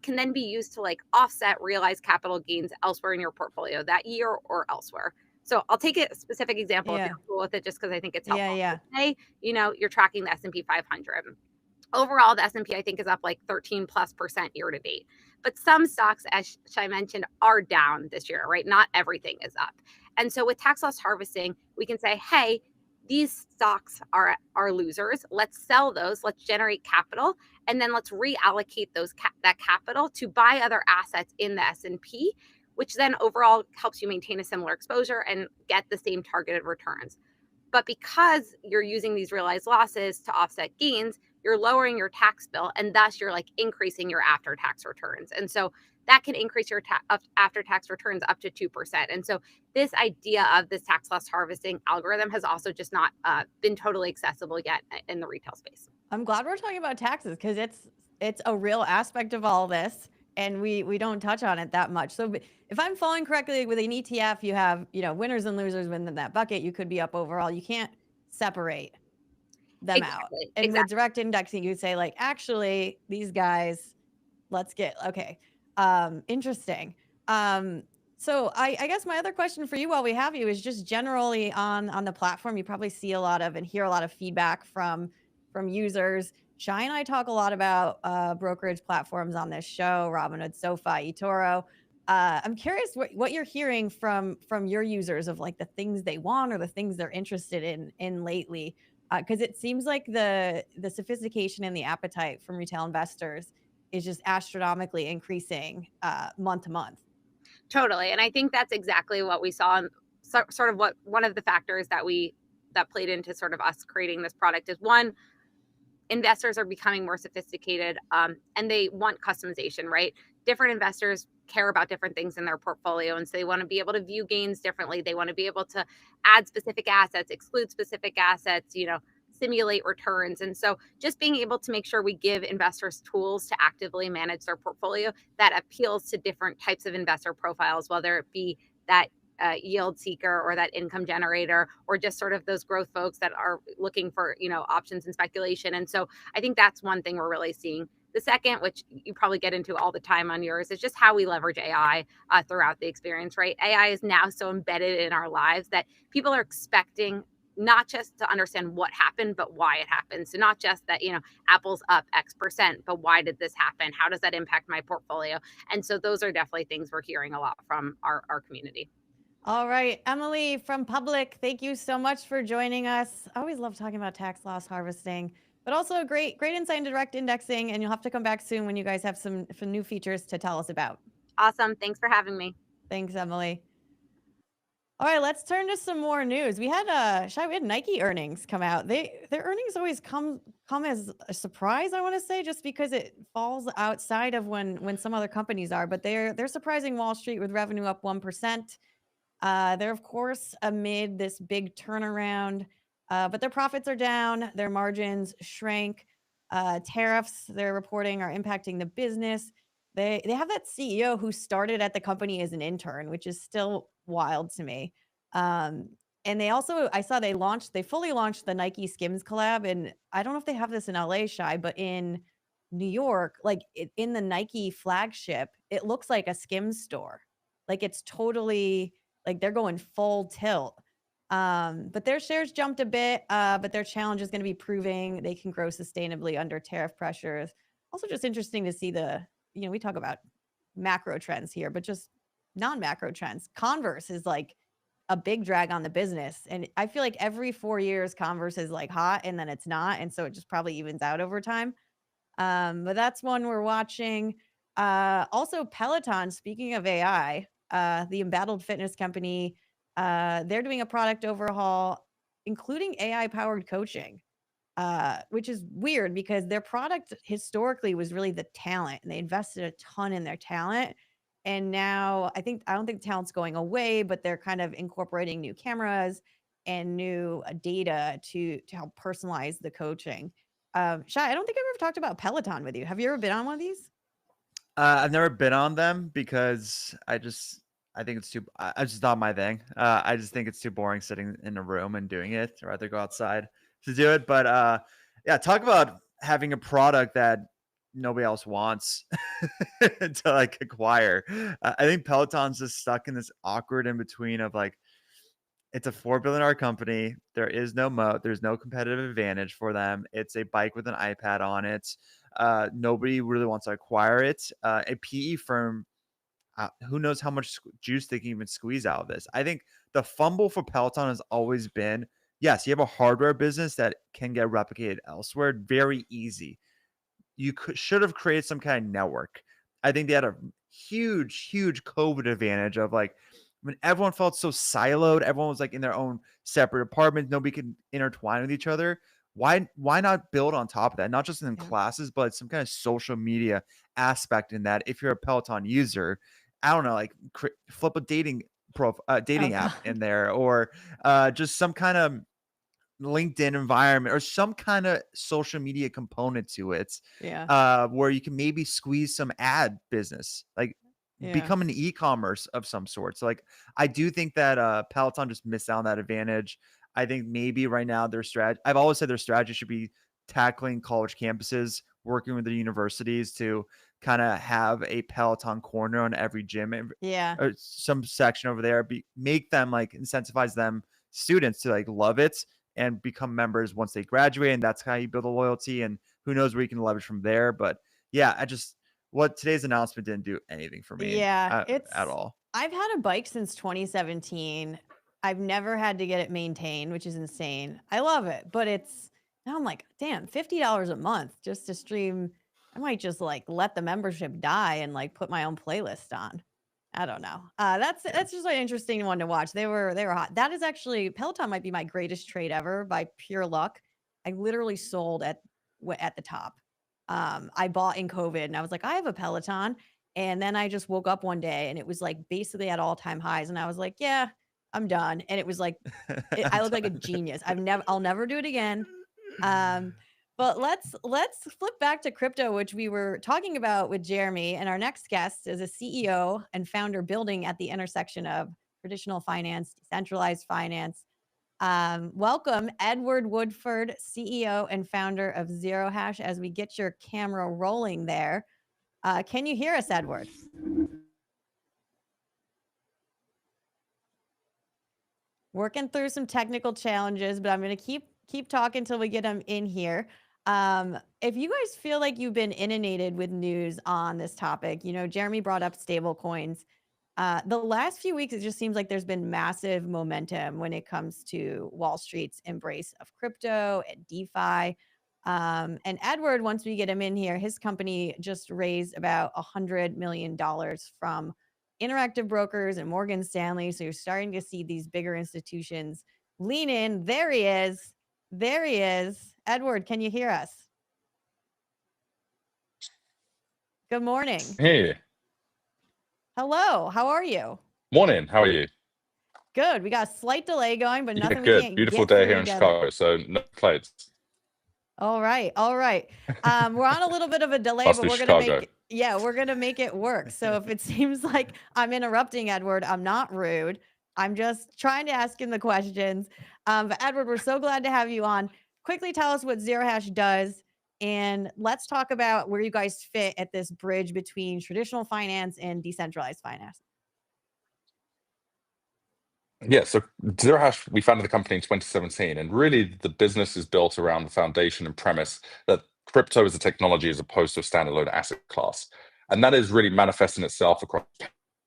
can then be used to like offset realized capital gains elsewhere in your portfolio that year or elsewhere. So I'll take a specific example if you're cool with it, just because I think it's helpful. Yeah. Say, you're tracking the S&P 500. Overall, the S&P, I think, is up like 13+% year to date. But some stocks, as Shay mentioned, are down this year, right? Not everything is up. And so with tax loss harvesting, we can say, hey, these stocks are losers. Let's sell those. Let's generate capital, and then let's reallocate that capital to buy other assets in the S&P, which then overall helps you maintain a similar exposure and get the same targeted returns. But because you're using these realized losses to offset gains, you're lowering your tax bill, and thus you're like increasing your after-tax returns. And so that can increase your after-tax returns up to 2%. And so this idea of this tax loss harvesting algorithm has also just not been totally accessible yet in the retail space. I'm glad we're talking about taxes, because it's a real aspect of all this, and we don't touch on it that much. So if I'm following correctly, with an ETF, you have winners and losers within that bucket. You could be up overall. You can't separate them out. And with direct indexing, you say like, actually, these guys, let's get okay. Interesting. So I guess my other question for you while we have you is just generally on the platform, you probably see a lot of and hear a lot of feedback from users. Shy and I talk a lot about brokerage platforms on this show, Robinhood, SoFi, eToro. I'm curious what you're hearing from your users of like the things they want or the things they're interested in lately. Because it seems like the sophistication and the appetite from retail investors is just astronomically increasing month to month. Totally. And I think that's exactly what we saw. And sort of what one of the factors that played into sort of us creating this product is, one, investors are becoming more sophisticated, and they want customization, right? Different investors care about different things in their portfolio. And so they want to be able to view gains differently. They want to be able to add specific assets, exclude specific assets, simulate returns. And so just being able to make sure we give investors tools to actively manage their portfolio that appeals to different types of investor profiles, whether it be that yield seeker or that income generator, or just sort of those growth folks that are looking for, options and speculation. And so I think that's one thing we're really seeing. The second, which you probably get into all the time on yours, is just how we leverage AI throughout the experience, right? AI is now so embedded in our lives that people are expecting not just to understand what happened, but why it happened. So not just that, Apple's up X%, but why did this happen? How does that impact my portfolio? And so those are definitely things we're hearing a lot from our community. All right, Emily from Public, thank you so much for joining us. I always love talking about tax loss harvesting, but also great insight into direct indexing. And you'll have to come back soon when you guys have some new features to tell us about. Awesome. Thanks for having me. Thanks, Emily. All right, let's turn to some more news. We had Nike earnings come out. Their earnings always come as a surprise, I want to say, just because it falls outside of when some other companies are. But they're surprising Wall Street with revenue up 1%. They're, of course, amid this big turnaround, but their profits are down. Their margins shrank. Tariffs, they're reporting, are impacting the business. They have that CEO who started at the company as an intern, which is still wild to me. And they also, I saw they fully launched the Nike Skims collab. And I don't know if they have this in LA, Shy, but in New York, like in the Nike flagship, it looks like a Skims store. Like it's totally... like they're going full tilt. But their shares jumped a bit, but their challenge is going to be proving they can grow sustainably under tariff pressures. Also just interesting to see we talk about macro trends here, but just non-macro trends. Converse is like a big drag on the business. And I feel like every 4 years, Converse is like hot and then it's not. And so it just probably evens out over time. But that's one we're watching. Also Peloton, speaking of AI, the embattled fitness company, they're doing a product overhaul, including AI-powered coaching, which is weird because their product historically was really the talent, and they invested a ton in their talent. And now I don't think talent's going away, but they're kind of incorporating new cameras and new data to help personalize the coaching. Shai, I don't think I've ever talked about Peloton with you. Have you ever been on one of these? I've never been on them because I think it's too. It's just not my thing. I just think it's too boring sitting in a room and doing it. I'd rather go outside to do it. But yeah, talk about having a product that nobody else wants to like acquire. I think Peloton's just stuck in this awkward in between of like, it's a $4 billion company. There is no moat. There's no competitive advantage for them. It's a bike with an iPad on it. Nobody really wants to acquire it. A PE firm, who knows how much juice they can even squeeze out of this. I think the fumble for Peloton has always been, yes, you have a hardware business that can get replicated elsewhere very easy. You should have created some kind of network. I think they had a huge COVID advantage of like, when everyone felt so siloed, everyone was like in their own separate apartments, nobody could intertwine with each other. Why not build on top of that? Not just in classes, but some kind of social media aspect in that. If you're a Peloton user, I don't know, like flip a dating app in there, or just some kind of LinkedIn environment or some kind of social media component to it. Yeah. Where you can maybe squeeze some ad business, like become an e-commerce of some sort. So like, I do think that Peloton just missed out on that advantage. I think maybe right now their strategy, I've always said their strategy should be tackling college campuses working with the universities to kind of have a Peloton corner on every gym, Yeah. or some section over there, make them like incentivize them students to like love it and become members once they graduate. And that's how you build a loyalty, and who knows where you can leverage from there. But yeah, what today's announcement didn't do anything for me Yeah, at all. I've had a bike since 2017. I've never had to get it maintained, which is insane. I love it, but now I'm like, damn, $50 a month just to stream. I might just like let the membership die and like put my own playlist on. I don't know. That's just an interesting one to watch. They were hot. That is actually, Peloton might be my greatest trade ever by pure luck. I literally sold at the top. I bought in COVID and I was like, I have a Peloton. And then I just woke up one day and it was like basically at all-time highs. And I was like, yeah, I'm done. And it was like, I look like a genius. I'll never do it again. But let's flip back to crypto, which we were talking about with Jerremy. And our next guest is a CEO and founder building at the intersection of traditional finance, decentralized finance. Welcome, Edward Woodford, CEO and founder of Zero Hash, as we get your camera rolling there. Can you hear us, Edward? Working through some technical challenges, but I'm going to keep talking until we get him in here. If you guys feel like you've been inundated with news on this topic, Jerremy brought up stablecoins. The last few weeks, it just seems like there's been massive momentum when it comes to Wall Street's embrace of crypto and DeFi. And Edward, once we get him in here, his company just raised about $100 million from Interactive Brokers and Morgan Stanley. So you're starting to see these bigger institutions lean in. There he is. Edward, can you hear us? Good morning. Hey. Hello. How are you? Morning. How are you? Good. We got a slight delay going, but nothing. Good. We can't Beautiful get day through here in together. Chicago, so no clouds. All right. We're on a little bit of a delay, Must but be we're gonna make it work. So if it seems like I'm interrupting Edward, I'm not rude. I'm just trying to ask him the questions. But Edward, we're so glad to have you on. Quickly tell us what Zero Hash does, and let's talk about where you guys fit at this bridge between traditional finance and decentralized finance. Yeah, so Zero Hash, we founded the company in 2017, and really the business is built around the foundation and premise that crypto is a technology as opposed to a standalone asset class. And that is really manifesting itself across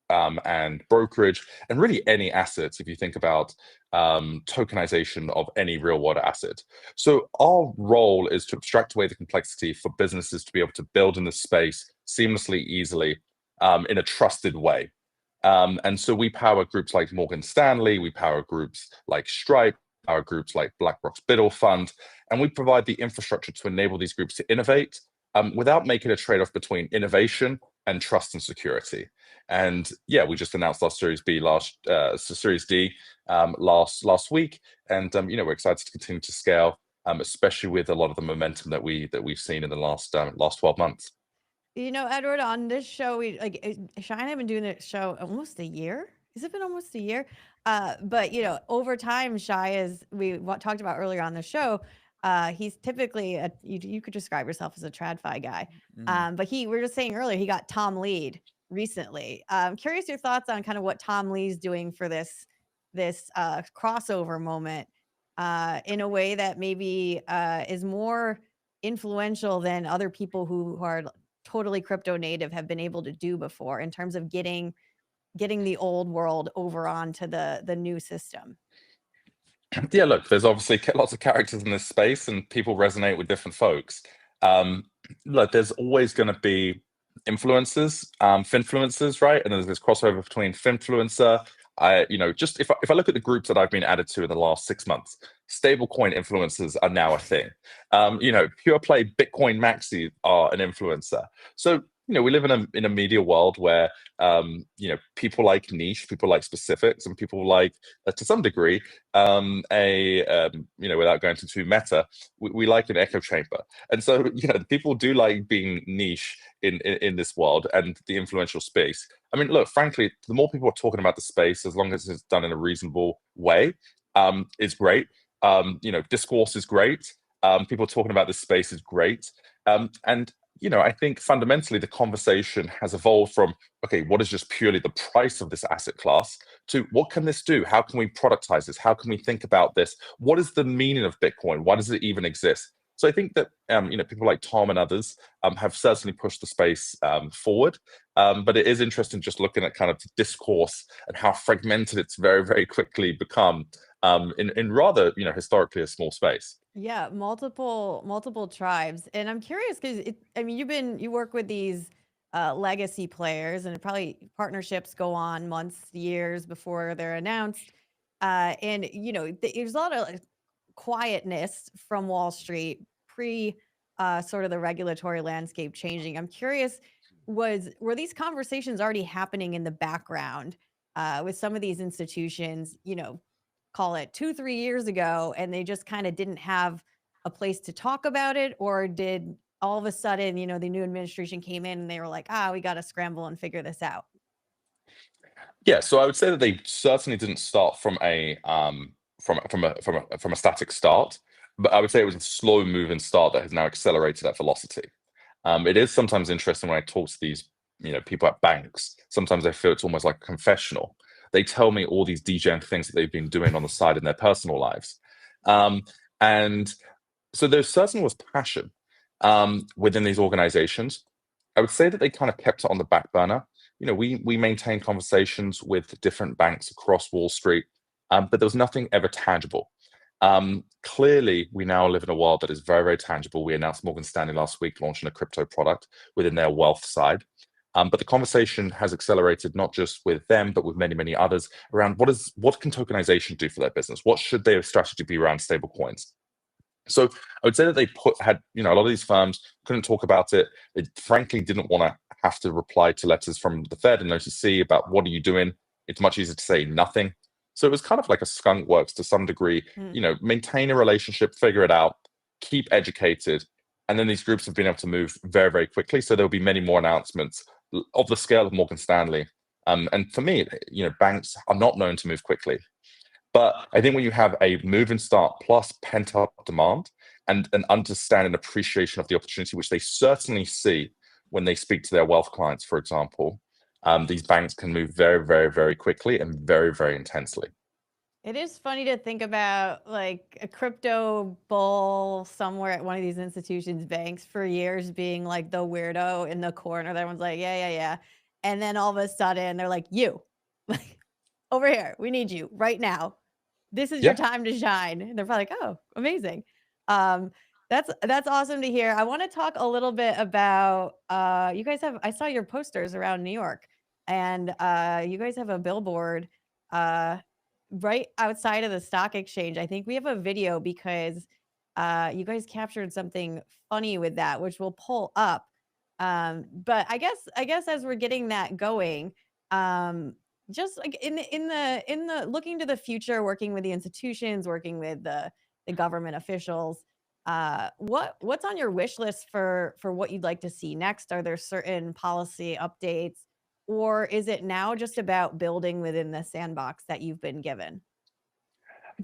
and brokerage and really any assets if you think about tokenization of any real world asset. So our role is to abstract away the complexity for businesses to be able to build in this space seamlessly, easily, in a trusted way. And so we power groups like Morgan Stanley, we power groups like Stripe, our groups like BlackRock's Biddle Fund, and we provide the infrastructure to enable these groups to innovate without making a trade-off between innovation and trust and security. And yeah, we just announced our Series D last week, and we're excited to continue to scale, especially with a lot of the momentum that we've seen in the last 12 months. Edward, on this show, Shay and I have been doing this show almost a year. Has it been almost a year? But over time, Shay, we talked about earlier on the show, he's typically you could describe yourself as a TradFi guy. But we were just saying earlier, he got Tom Lead recently. I'm curious your thoughts on kind of what Tom Lee's doing for this crossover moment in a way that maybe is more influential than other people who are totally crypto native have been able to do before in terms of getting the old world over onto the new system. Yeah, look, there's obviously lots of characters in this space and people resonate with different folks. Look, there's always going to be influencers, finfluencers, right? And there's this crossover between finfluencer. Just if I look at the groups that I've been added to in the last 6 months, stablecoin influencers are now a thing. Pure play Bitcoin maxis are an influencer. So we live in a media world where people like niche, people like specifics, and people like to some degree without going to too meta, we like an echo chamber. And so people do like being niche in this world and the influential space. I mean, look, frankly, the more people are talking about the space, as long as it's done in a reasonable way, it's great. Discourse is great. People talking about this space is great. And I think fundamentally the conversation has evolved from, okay, what is just purely the price of this asset class to what can this do? How can we productize this? How can we think about this? What is the meaning of Bitcoin? Why does it even exist? So I think that people like Tom and others have certainly pushed the space forward. But it is interesting just looking at kind of the discourse and how fragmented it's very, very quickly become in rather, historically a small space. Yeah, multiple tribes. And I'm curious because you work with these legacy players, and probably partnerships go on months, years before they're announced. And there's a lot of quietness from Wall Street pre sort of the regulatory landscape changing. I'm curious, were these conversations already happening in the background with some of these institutions, call it 2-3 years ago, and they just kind of didn't have a place to talk about it? Or did all of a sudden, the new administration came in and they were like, we got to scramble and figure this out? Yeah, so I would say that they certainly didn't start from a static start, but I would say it was a slow moving start that has now accelerated at velocity. It is sometimes interesting when I talk to these people at banks. Sometimes I feel it's almost like a confessional. They tell me all these degen things that they've been doing on the side in their personal lives, and so there certainly was passion within these organizations. I would say that they kind of kept it on the back burner. We maintain conversations with different banks across Wall Street, but there was nothing ever tangible. Clearly, we now live in a world that is very, very tangible. We announced Morgan Stanley last week launching a crypto product within their wealth side. But the conversation has accelerated not just with them, but with many, many others around what can tokenization do for their business? What should their strategy be around stablecoins? So I would say that they had a lot of these firms couldn't talk about it. They frankly didn't want to have to reply to letters from the Fed and OCC about what are you doing? It's much easier to say nothing. So it was kind of like a skunk works to some degree, maintain a relationship, figure it out, keep educated. And then these groups have been able to move very, very quickly. So there'll be many more announcements of the scale of Morgan Stanley. And for me, banks are not known to move quickly. But I think when you have a move and start plus pent up demand and an understanding and appreciation of the opportunity, which they certainly see when they speak to their wealth clients, for example, these banks can move very, very, very quickly and very, very intensely. It is funny to think about like a crypto bull somewhere at one of these institutions, banks, for years being like the weirdo in the corner. Everyone's like, yeah. And then all of a sudden they're like, you, like, over here, we need you right now. This is your time to shine. And they're probably like, oh, amazing. That's awesome to hear. I want to talk a little bit about you guys I saw your posters around New York, and you guys have a billboard right outside of the stock exchange. I think we have a video because you guys captured something funny with that, which we'll pull up. But I guess as we're getting that going, just like in the looking to the future, working with the institutions, working with the government officials, what's on your wish list for what you'd like to see next? Are there certain policy updates, or is it now just about building within the sandbox that you've been given?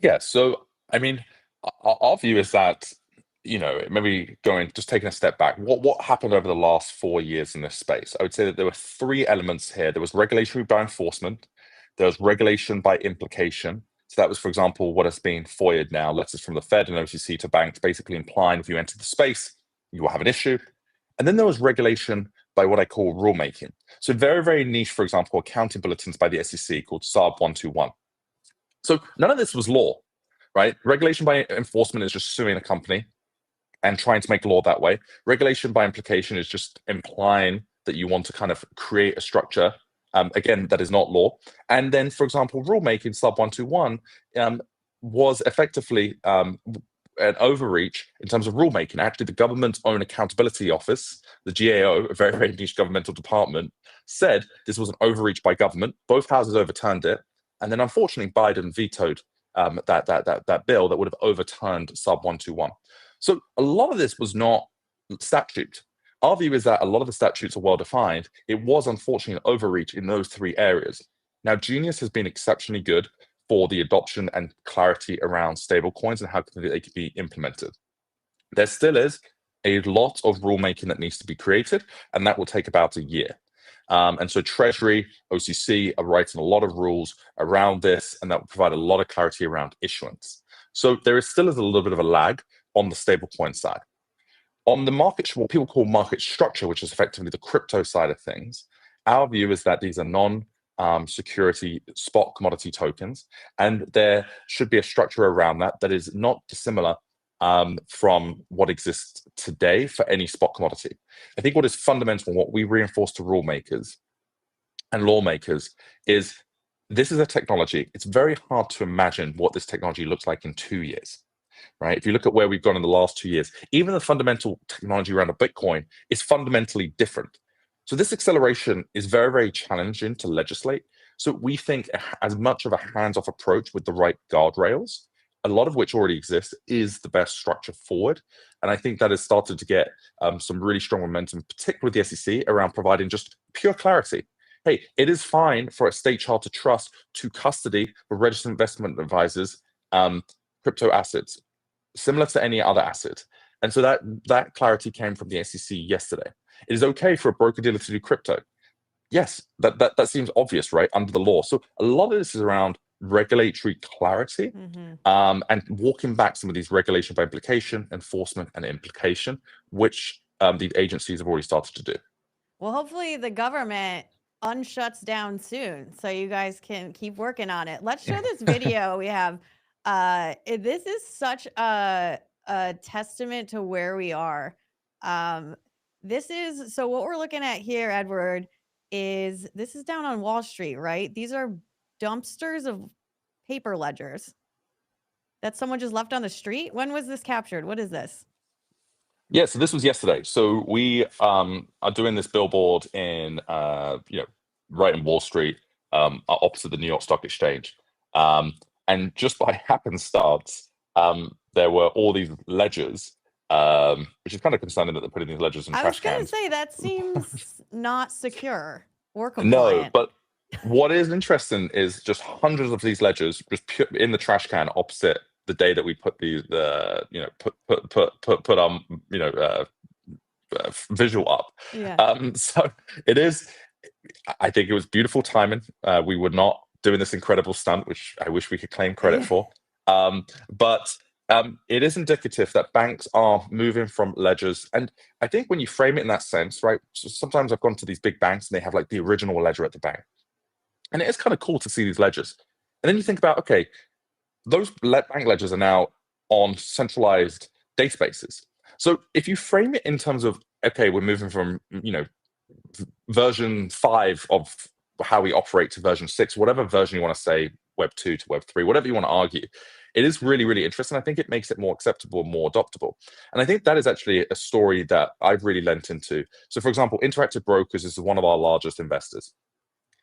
Yeah, so I mean, our view is that maybe taking a step back, what happened over the last 4 years in this space? I would say that there were 3 elements here. There was regulation by enforcement, there was regulation by implication. So that was, for example, what has been FOIA'd now, letters from the Fed and OCC to banks, basically implying if you enter the space, you will have an issue. And then there was regulation by what I call rulemaking. So very, very niche, for example, accounting bulletins by the SEC called SARB 121. So none of this was law, right? Regulation by enforcement is just suing a company and trying to make law that way. Regulation by implication is just implying that you want to kind of create a structure, again, that is not law. And then, for example, rulemaking, SARB 121, was effectively an overreach in terms of rulemaking. Actually, the government's own accountability office, the GAO, a very, very niche governmental department, said this was an overreach by government. Both houses overturned it. And then, unfortunately, Biden vetoed that bill that would have overturned SARB 121. So a lot of this was not statute. Our view is that a lot of the statutes are well-defined. It was, unfortunately, an overreach in those 3 areas. Now, Genius has been exceptionally good for the adoption and clarity around stablecoins and how they can be implemented. There still is a lot of rulemaking that needs to be created, and that will take about a year. And so Treasury, OCC are writing a lot of rules around this, and that will provide a lot of clarity around issuance. So there is still a little bit of a lag on the stablecoin side. On the market, what people call market structure, which is effectively the crypto side of things, our view is that these are non-security spot commodity tokens, and there should be a structure around that that is not dissimilar from what exists today for any spot commodity. I think what is fundamental, what we reinforce to rule makers and lawmakers, is this is a technology. It's very hard to imagine what this technology looks like in 2 years. Right? If you look at where we've gone in the last 2 years, even the fundamental technology around a Bitcoin is fundamentally different. So this acceleration is very, very challenging to legislate. So we think as much of a hands-off approach with the right guardrails, a lot of which already exists, is the best structure forward. And I think that has started to get some really strong momentum, particularly with the SEC, around providing just pure clarity. Hey, it is fine for a state chartered trust to custody for registered investment advisors crypto assets, similar to any other asset. And so that clarity came from the SEC yesterday. It is okay for a broker-dealer to do crypto. Yes, that seems obvious, right, under the law. So a lot of this is around regulatory clarity and walking back some of these regulation by implication, enforcement, and implication, which the agencies have already started to do. Well, hopefully the government unshuts down soon so you guys can keep working on it. Let's show this video we have. This is such a testament to where we are. So what we're looking at here, Edward, is this is down on Wall Street, right? These are dumpsters of paper ledgers that someone just left on the street. When was this captured? What is this? Yeah, so this was yesterday. So we are doing this billboard in, right in Wall Street, opposite the New York Stock Exchange. And just by happenstance, there were all these ledgers, which is kind of concerning that they're putting these ledgers in trash cans. I was going to say, that seems not secure or compliant. No, but what is interesting is just hundreds of these ledgers just in the trash can opposite the day that we put visual up. Yeah. So it is, I think it was beautiful timing. We were not doing this incredible stunt, which I wish we could claim credit for. But it is indicative that banks are moving from ledgers. And I think when you frame it in that sense, right, so sometimes I've gone to these big banks and they have like the original ledger at the bank. And it is kind of cool to see these ledgers. And then you think about, okay, those bank ledgers are now on centralized databases. So if you frame it in terms of, okay, we're moving from, version 5 of how we operate to version 6, whatever version you want to say, Web 2 to Web 3, whatever you want to argue, it is really, really interesting. I think it makes it more acceptable, more adoptable. And I think that is actually a story that I've really lent into. So for example, Interactive Brokers is one of our largest investors.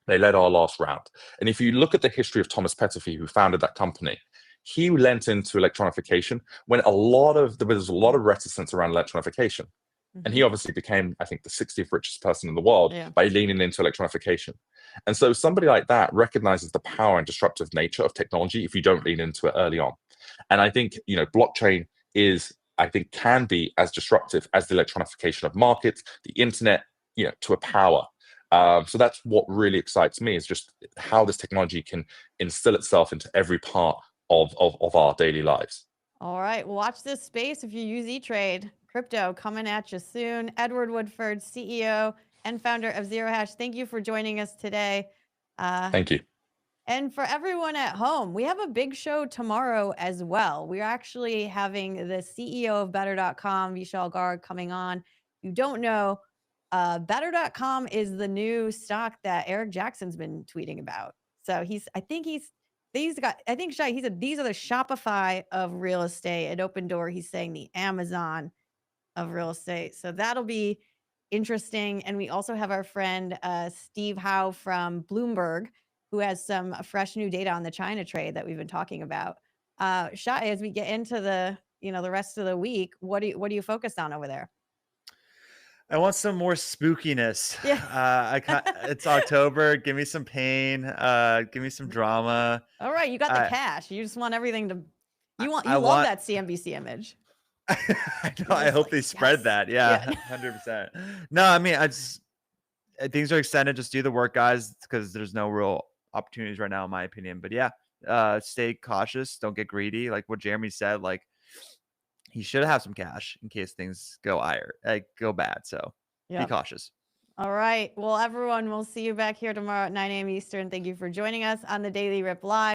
They led our last round. And if you look at the history of Thomas Petterfy, who founded that company, he lent into electronification when there was a lot of reticence around electronification. And he obviously became, I think, the 60th richest person in the world by leaning into electronification. And so somebody like that recognizes the power and disruptive nature of technology if you don't lean into it early on. And I think, blockchain can be as disruptive as the electronification of markets, the internet, to a power. So that's what really excites me, is just how this technology can instill itself into every part of our daily lives. All right, watch this space if you use E-Trade. Crypto coming at you soon. Edward Woodford, CEO and founder of Zero Hash, thank you for joining us today. Thank you. And for everyone at home, we have a big show tomorrow as well. We're actually having the CEO of Better.com, Vishal Garg, coming on. You don't know, Better.com is the new stock that Eric Jackson's been tweeting about. So Shai, he said these are the Shopify of real estate. At Open Door, he's saying the Amazon of real estate. So that'll be interesting. And we also have our friend Steve Howe from Bloomberg, who has some fresh new data on the China trade that we've been talking about. Shai, as we get into the rest of the week, what do you focus on over there? I want some more spookiness. Yeah. It's October. Give me some pain. Give me some drama. All right, you got the cash. You just want everything to. You love that CNBC image. I know. I was hope like, they spread yes. that. Yeah. Yeah, 100%. No, I mean, things are extended. Just do the work, guys, because there's no real opportunities right now, in my opinion. But yeah, stay cautious. Don't get greedy. Like what Jerremy said, like he should have some cash in case things go go bad. So be Yep. cautious. All right. Well, everyone, we'll see you back here tomorrow at 9 a.m. Eastern. Thank you for joining us on the Daily Rip Live.